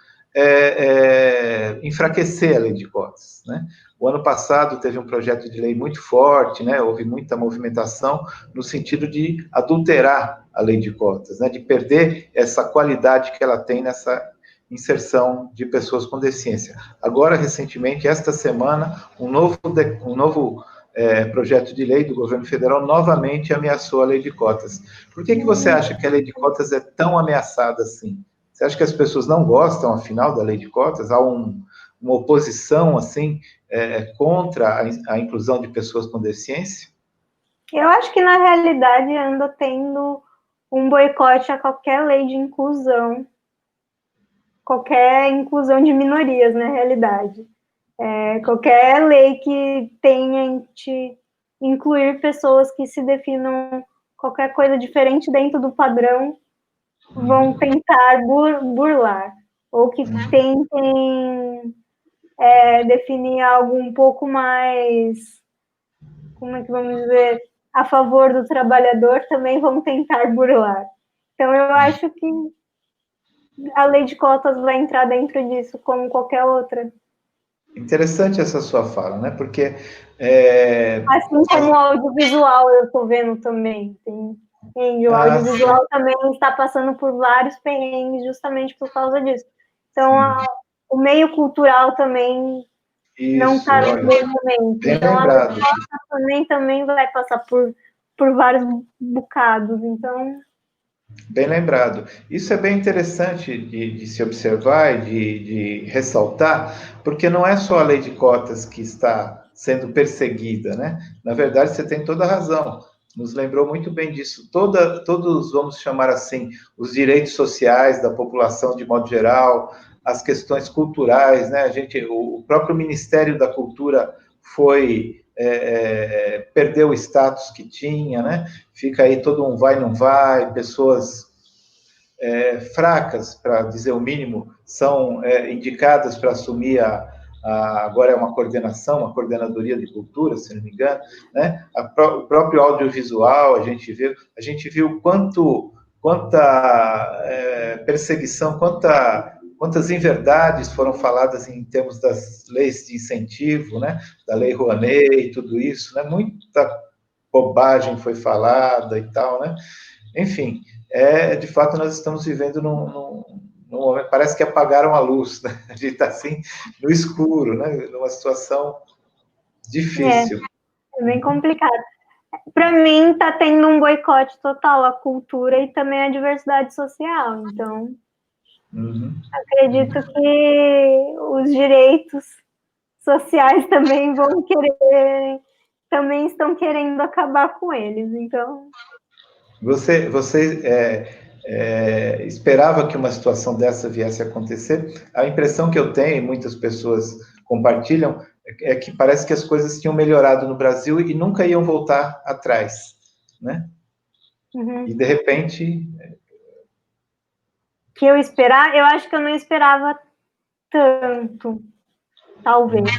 [SPEAKER 1] enfraquecer a lei de cotas, né? O ano passado teve um projeto de lei muito forte, né? Houve muita movimentação no sentido de adulterar a lei de cotas, né? De perder essa qualidade que ela tem nessa inserção de pessoas com deficiência. Agora, recentemente, esta semana, um novo projeto de lei do governo federal novamente ameaçou a lei de cotas. Por que você acha que a lei de cotas é tão ameaçada assim? Você acha que as pessoas não gostam, afinal, da lei de cotas? Há uma oposição, assim, contra a inclusão de pessoas com deficiência?
[SPEAKER 3] Eu acho que, na realidade, anda tendo um boicote a qualquer lei de inclusão, qualquer inclusão de minorias, na realidade. Qualquer lei que tente incluir pessoas que se definam qualquer coisa diferente dentro do padrão, vão tentar burlar, ou que tentem definir algo um pouco mais, como é que vamos dizer, a favor do trabalhador, também vão tentar burlar. Então, eu acho que a lei de cotas vai entrar dentro disso, como qualquer outra.
[SPEAKER 1] Interessante essa sua fala, né? Porque...
[SPEAKER 3] Assim como o audiovisual, eu estou vendo também. O audiovisual também está passando por vários perrengues justamente por causa disso. Então, o meio cultural também não está no mesmo momento. Então, a também vai passar por vários bocados. Então...
[SPEAKER 1] Bem lembrado. Isso é bem interessante de se observar e de ressaltar, porque não é só a lei de cotas que está sendo perseguida, né? Na verdade, você tem toda a razão. Nos lembrou muito bem disso. Todos, vamos chamar assim, os direitos sociais da população de modo geral, as questões culturais, né? O próprio Ministério da Cultura perdeu o status que tinha, né? Fica aí todo um vai, não vai, pessoas fracas, para dizer o mínimo, são indicadas para assumir agora é uma coordenadoria de cultura, se não me engano, né? O próprio audiovisual, a gente viu quanta perseguição, quantas inverdades foram faladas em termos das leis de incentivo, né? Da Lei Rouanet e tudo isso, né? Muita bobagem foi falada e tal, né? Enfim, de fato, nós estamos vivendo num momento, parece que apagaram a luz, né? A gente está assim, no escuro, né? Numa situação difícil.
[SPEAKER 3] É bem complicado. Para mim, está tendo um boicote total à cultura e também à diversidade social. Então, acredito que os direitos sociais também também estão querendo acabar com eles. Então...
[SPEAKER 1] Você esperava que uma situação dessa viesse a acontecer? A impressão que eu tenho, e muitas pessoas compartilham, é que parece que as coisas tinham melhorado no Brasil e nunca iam voltar atrás, né? E, de repente...
[SPEAKER 3] Que eu esperava? Eu acho que eu não esperava tanto, talvez.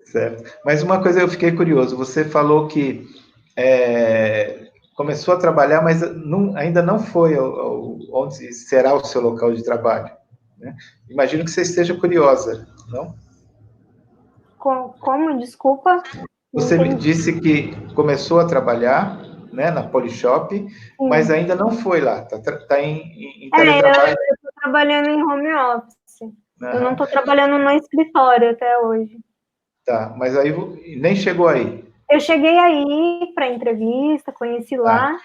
[SPEAKER 1] Certo. Mas uma coisa eu fiquei curioso, você falou que começou a trabalhar, mas ainda não foi onde será o seu local de trabalho, né? Imagino que você esteja curiosa, não?
[SPEAKER 3] Como? Desculpa?
[SPEAKER 1] Você me disse que começou a trabalhar, né, na Polishop, mas ainda não foi lá, está em teletrabalho.
[SPEAKER 3] Eu estou trabalhando em home office. Eu não estou trabalhando no escritório até hoje.
[SPEAKER 1] Tá, mas aí nem chegou aí.
[SPEAKER 3] Eu cheguei aí para entrevista, conheci lá,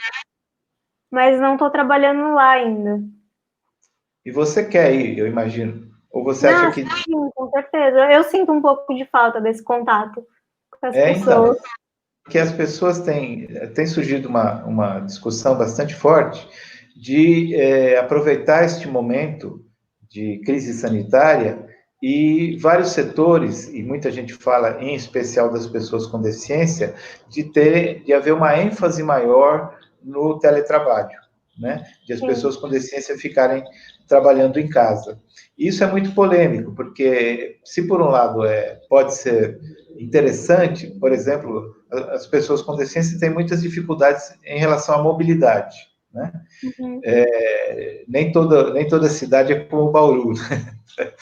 [SPEAKER 3] mas não estou trabalhando lá ainda.
[SPEAKER 1] E você quer ir, eu imagino. Ou você acha que...
[SPEAKER 3] Sim, com certeza. Eu sinto um pouco de falta desse contato com as
[SPEAKER 1] Então,
[SPEAKER 3] pessoas.
[SPEAKER 1] que as pessoas tem surgido uma discussão bastante forte de aproveitar este momento de crise sanitária e vários setores, e muita gente fala em especial das pessoas com deficiência, de haver uma ênfase maior no teletrabalho, né? De as pessoas com deficiência ficarem trabalhando em casa. Isso é muito polêmico, porque se por um lado pode ser interessante, por exemplo, as pessoas com deficiência têm muitas dificuldades em relação à mobilidade, né?
[SPEAKER 3] Uhum.
[SPEAKER 1] Nem toda cidade é como Bauru, né?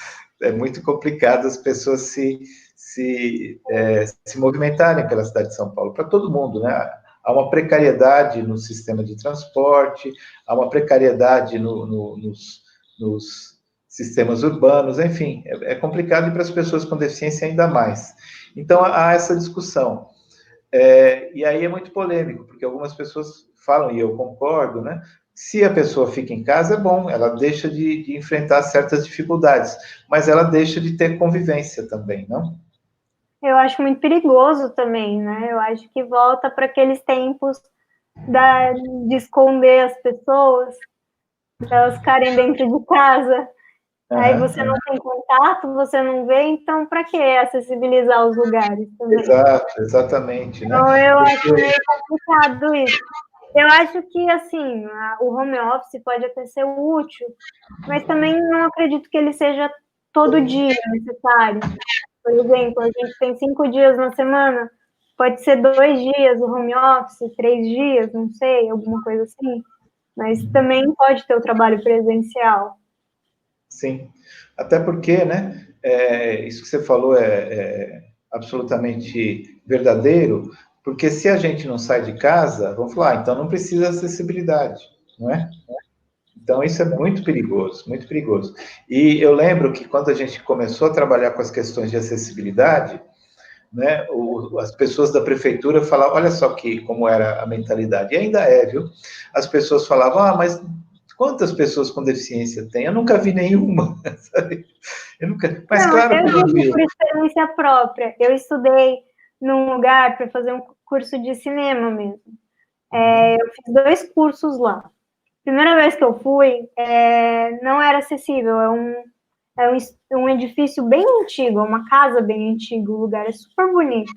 [SPEAKER 1] É muito complicado as pessoas se movimentarem pela cidade de São Paulo, para todo mundo, né? Há uma precariedade no sistema de transporte, há uma precariedade nos sistemas urbanos, enfim, é complicado e para as pessoas com deficiência ainda mais. Então, há essa discussão. E aí é muito polêmico, porque algumas pessoas falam, e eu concordo, né? Se a pessoa fica em casa, é bom, ela deixa de enfrentar certas dificuldades, mas ela deixa de ter convivência também, não?
[SPEAKER 3] Eu acho muito perigoso também, né? Eu acho que volta para aqueles tempos de esconder as pessoas, elas ficarem dentro de casa. Aí você não tem contato, você não vê, então para que acessibilizar os lugares também?
[SPEAKER 1] Exato, exatamente, né?
[SPEAKER 3] Então eu acho meio complicado isso. Eu acho que, assim, o home office pode até ser útil, mas também não acredito que ele seja todo dia necessário. Por exemplo, a gente tem 5 dias na semana, pode ser 2 dias o home office, 3 dias, não sei, alguma coisa assim. Mas também pode ter o trabalho presencial.
[SPEAKER 1] Sim, até porque, né, isso que você falou é absolutamente verdadeiro, porque se a gente não sai de casa, vamos falar, então não precisa de acessibilidade, não é? Então isso é muito perigoso, muito perigoso. E eu lembro que quando a gente começou a trabalhar com as questões de acessibilidade, né, as pessoas da prefeitura falavam, olha só como era a mentalidade, e ainda viu? As pessoas falavam, mas quantas pessoas com deficiência tem? Eu nunca vi nenhuma, sabe? Mas
[SPEAKER 3] não,
[SPEAKER 1] claro que
[SPEAKER 3] eu
[SPEAKER 1] eu
[SPEAKER 3] digo
[SPEAKER 1] vi.
[SPEAKER 3] por experiência própria. Eu estudei num lugar para fazer um curso de cinema mesmo. Eu fiz 2 cursos lá. Primeira vez que eu fui, não era acessível. É um edifício bem antigo, é uma casa bem antiga, o lugar é super bonito.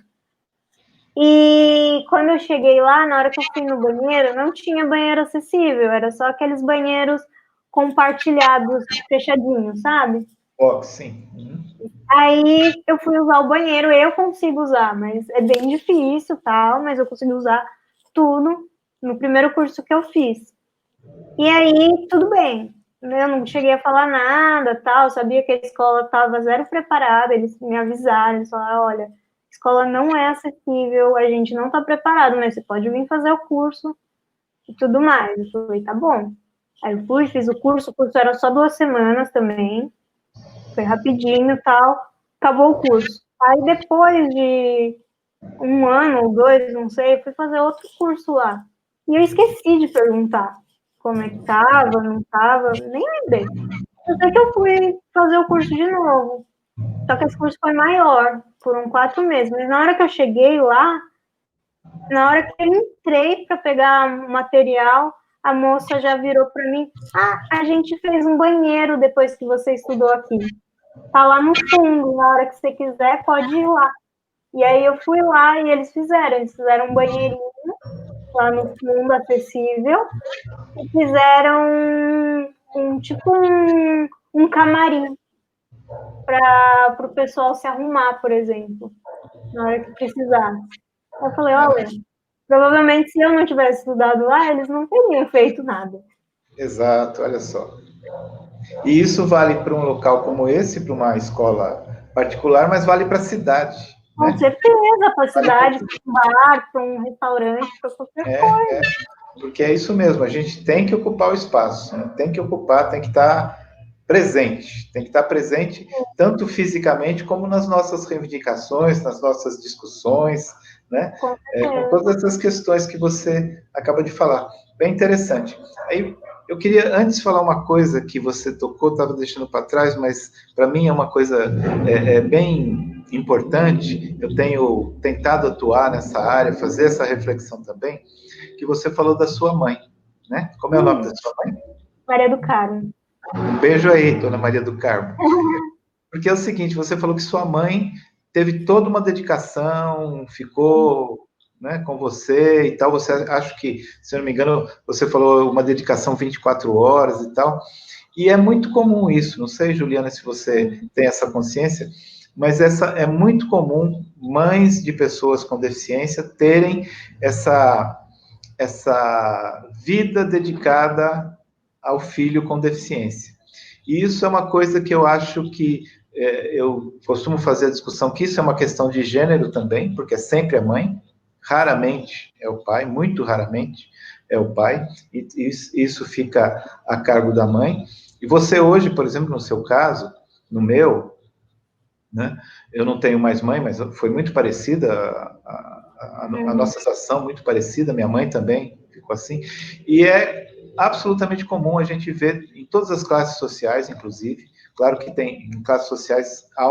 [SPEAKER 3] E quando eu cheguei lá, na hora que eu fui no banheiro, não tinha banheiro acessível, era só aqueles banheiros compartilhados, fechadinhos, sabe?
[SPEAKER 1] Sim.
[SPEAKER 3] Aí eu fui usar o banheiro, eu consigo usar, mas é bem difícil, tal, mas eu consigo usar tudo no primeiro curso que eu fiz. E aí, tudo bem. Eu não cheguei a falar nada, tal, sabia que a escola estava zero preparada, eles me avisaram, eles falaram, olha, a escola não é acessível, a gente não está preparado, mas você pode vir fazer o curso e tudo mais. Eu falei, tá bom. Aí eu fui, fiz o curso era só 2 semanas também, foi rapidinho e tal, acabou o curso. Aí depois de 1 ano ou 2, não sei, eu fui fazer outro curso lá. E eu esqueci de perguntar como é que tava, não tava, nem lembrei. Eu sei que eu fui fazer o curso de novo. Só que esse curso foi maior, foram 4 meses. Mas na hora que eu cheguei lá, na hora que eu entrei para pegar material, a moça já virou para mim, a gente fez um banheiro depois que você estudou aqui. Tá lá no fundo, na hora que você quiser, pode ir lá. E aí eu fui lá e eles fizeram um banheirinho lá no fundo, acessível, e fizeram um camarim para o pessoal se arrumar, por exemplo, na hora que precisasse. Eu falei, olha, provavelmente se eu não tivesse estudado lá, eles não teriam feito nada.
[SPEAKER 1] Exato, olha só. E isso vale para um local como esse, para uma escola particular, mas vale para a cidade.
[SPEAKER 3] Com
[SPEAKER 1] né?
[SPEAKER 3] certeza, para a cidade, para um bar, para um restaurante, para qualquer coisa.
[SPEAKER 1] Porque é isso mesmo, a gente tem que ocupar o espaço, né? Tem que ocupar, tem que estar presente, tanto fisicamente como nas nossas reivindicações, nas nossas discussões, né? Com todas essas questões que você acaba de falar. Bem interessante. Aí, eu queria antes falar uma coisa que você tocou, estava deixando para trás, mas para mim é uma coisa bem importante. Eu tenho tentado atuar nessa área, fazer essa reflexão também, que você falou da sua mãe, né? Como é o nome da sua mãe?
[SPEAKER 3] Maria do Carmo.
[SPEAKER 1] Um beijo aí, Dona Maria do Carmo. Porque é o seguinte, você falou que sua mãe teve toda uma dedicação, ficou, né, com você e tal. Você, acho que, se eu não me engano, você falou uma dedicação 24 horas e tal. E é muito comum isso. Não sei, Juliana, se você tem essa consciência, mas é muito comum mães de pessoas com deficiência terem essa vida dedicada ao filho com deficiência. E isso é uma coisa que eu acho que eu costumo fazer a discussão que isso é uma questão de gênero também, porque é sempre a mãe, raramente é o pai, muito raramente é o pai, e isso fica a cargo da mãe. E você hoje, por exemplo, no seu caso, no meu, né, eu não tenho mais mãe, mas foi muito parecida a nossa situação, muito parecida, minha mãe também ficou assim, e é absolutamente comum a gente ver em todas as classes sociais, inclusive. Claro que em classes sociais há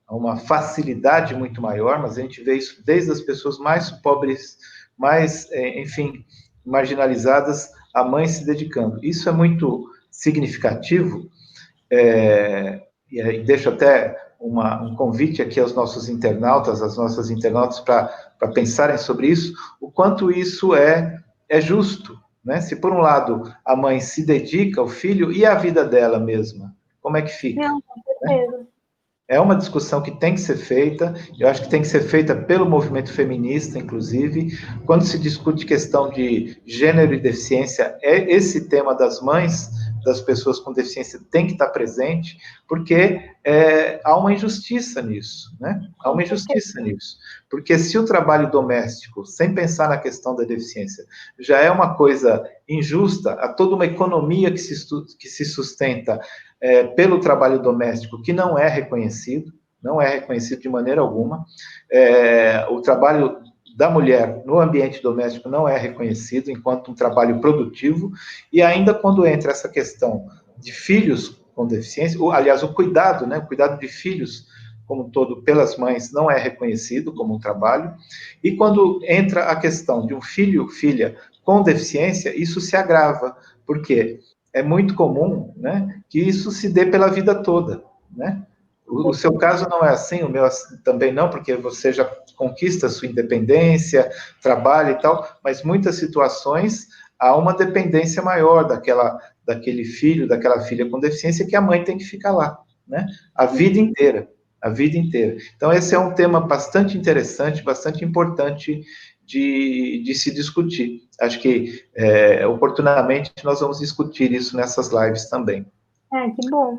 [SPEAKER 1] uma facilidade muito maior, mas a gente vê isso desde as pessoas mais pobres, mais, enfim, marginalizadas, a mãe se dedicando. Isso é muito significativo, e aí deixo até um convite aqui aos nossos internautas, às nossas internautas, para pensarem sobre isso, o quanto isso é justo, né? Se, por um lado, a mãe se dedica ao filho, e a vida dela mesma? Como é que fica?
[SPEAKER 3] Não, com certeza.
[SPEAKER 1] Né? É uma discussão que tem que ser feita, eu acho que tem que ser feita pelo movimento feminista, inclusive. Quando se discute questão de gênero e deficiência, esse tema das mães, das pessoas com deficiência, tem que estar presente, porque há uma injustiça nisso, né? Há uma injustiça nisso. Porque se o trabalho doméstico, sem pensar na questão da deficiência, já é uma coisa injusta, há toda uma economia que se sustenta pelo trabalho doméstico, que não é reconhecido de maneira alguma. O trabalho da mulher no ambiente doméstico não é reconhecido enquanto um trabalho produtivo, e ainda quando entra essa questão de filhos com deficiência, aliás, o cuidado de filhos como um todo pelas mães não é reconhecido como um trabalho, e quando entra a questão de um filho, filha com deficiência, isso se agrava, porque é muito comum, né, que isso se dê pela vida toda, né? O seu caso não é assim, o meu também não, porque você já conquista a sua independência, trabalha e tal, mas muitas situações há uma dependência maior daquele filho, daquela filha com deficiência, que a mãe tem que ficar lá, né? A vida inteira. Então, esse é um tema bastante interessante, bastante importante de se discutir. Acho que, oportunamente, nós vamos discutir isso nessas lives também.
[SPEAKER 3] Que bom.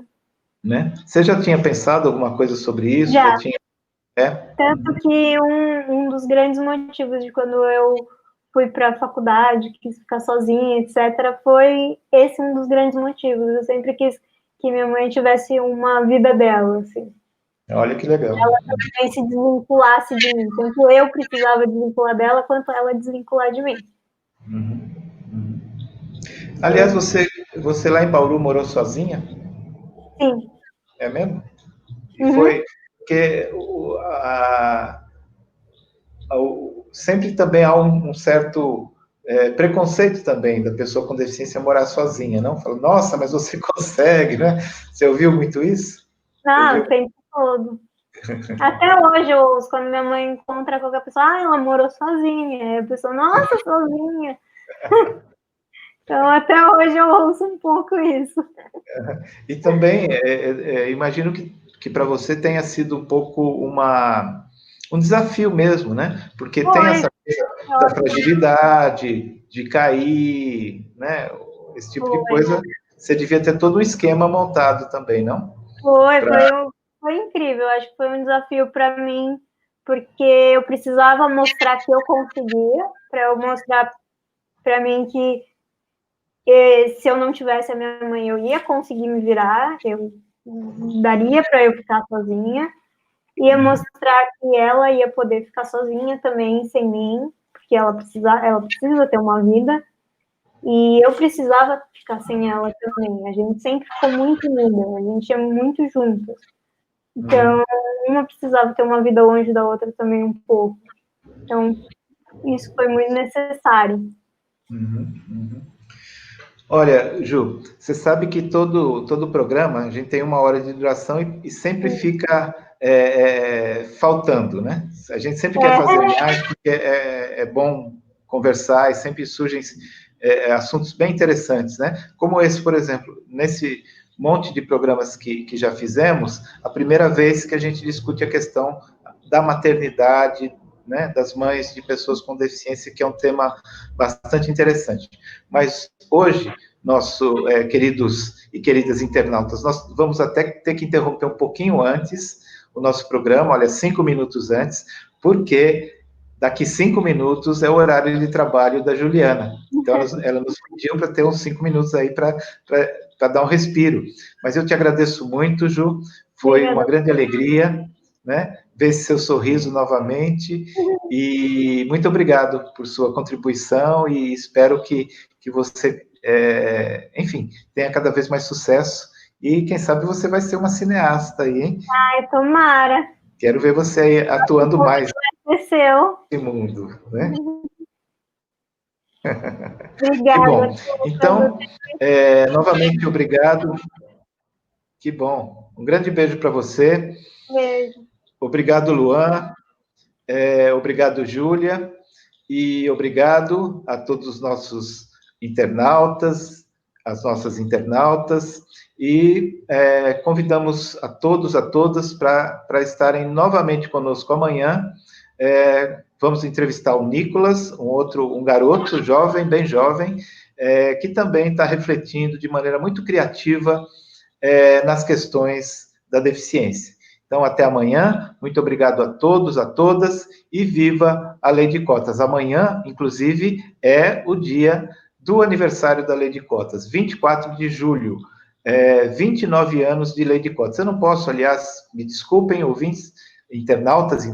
[SPEAKER 1] Né? Você já tinha pensado alguma coisa sobre isso?
[SPEAKER 3] Já.
[SPEAKER 1] Tanto
[SPEAKER 3] que um dos grandes motivos de quando eu fui para a faculdade, quis ficar sozinha, etc., foi esse um dos grandes motivos. Eu sempre quis que minha mãe tivesse uma vida dela, assim.
[SPEAKER 1] Olha que legal.
[SPEAKER 3] Ela também se desvinculasse de mim. Tanto eu precisava desvincular dela, quanto ela desvincular de mim.
[SPEAKER 1] Aliás, você lá em Bauru morou sozinha?
[SPEAKER 3] Sim.
[SPEAKER 1] É mesmo? E foi porque sempre também há um certo preconceito também da pessoa com deficiência morar sozinha, não? Fala, nossa, mas você consegue, né? Você ouviu muito isso?
[SPEAKER 3] Não, o tempo todo. Até hoje eu ouço, quando minha mãe encontra qualquer pessoa, ela morou sozinha. E a pessoa, nossa, sozinha. Então, até hoje eu ouço um pouco isso.
[SPEAKER 1] E também, imagino que para você tenha sido um pouco um desafio mesmo, né? Porque tem essa coisa da fragilidade, de cair, né? Esse tipo de coisa. Você devia ter todo um esquema montado também, não?
[SPEAKER 3] Foi incrível. Acho que foi um desafio para mim, porque eu precisava mostrar que eu conseguia, para eu mostrar para mim que se eu não tivesse a minha mãe, eu ia conseguir me virar, daria para eu ficar sozinha, ia mostrar que ela ia poder ficar sozinha também, sem mim, porque ela precisa ter uma vida. E eu precisava ficar sem ela também. A gente sempre ficou muito unida, a gente é muito juntas. Então, uma precisava ter uma vida longe da outra também um pouco. Então, isso foi muito necessário.
[SPEAKER 1] Olha, Ju, você sabe que todo programa a gente tem 1 hora de duração e sempre fica faltando, né? A gente sempre quer fazer mais porque é bom conversar e sempre surgem assuntos bem interessantes, né? Como esse, por exemplo, nesse monte de programas que já fizemos, a primeira vez que a gente discute a questão da maternidade, né, das mães de pessoas com deficiência, que é um tema bastante interessante. Mas hoje, queridos e queridas internautas, nós vamos até ter que interromper um pouquinho antes o nosso programa, olha, 5 minutos antes, porque daqui 5 minutos é o horário de trabalho da Juliana. Então, ela nos pediu para ter uns 5 minutos aí para dar um respiro. Mas eu te agradeço muito, Ju, foi uma grande alegria, né, ver seu sorriso novamente, e muito obrigado por sua contribuição, e espero que você, enfim, tenha cada vez mais sucesso, e quem sabe você vai ser uma cineasta aí, hein?
[SPEAKER 3] Ai, tomara.
[SPEAKER 1] Quero ver você aí atuando mais
[SPEAKER 3] nesse
[SPEAKER 1] mundo, né?
[SPEAKER 3] Obrigada.
[SPEAKER 1] Que bom. Então, novamente, obrigado. Que bom. Um grande beijo para você.
[SPEAKER 3] Beijo.
[SPEAKER 1] Obrigado, Luan. Obrigado, Júlia. E obrigado a todos os nossos internautas, as nossas internautas. E convidamos a todos, a todas, para estarem novamente conosco amanhã. Vamos entrevistar o Nicolas, um garoto jovem, bem jovem, que também está refletindo de maneira muito criativa nas questões da deficiência. Então, até amanhã. Muito obrigado a todos, a todas, e viva a Lei de Cotas. Amanhã, inclusive, é o dia do aniversário da Lei de Cotas, 24 de julho, 29 anos de Lei de Cotas. Eu não posso, aliás, me desculpem, ouvintes, internautas,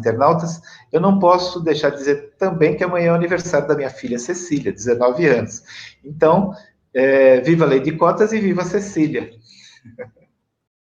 [SPEAKER 1] eu não posso deixar de dizer também que amanhã é o aniversário da minha filha Cecília, 19 anos. Então, viva a Lei de Cotas e viva a Cecília.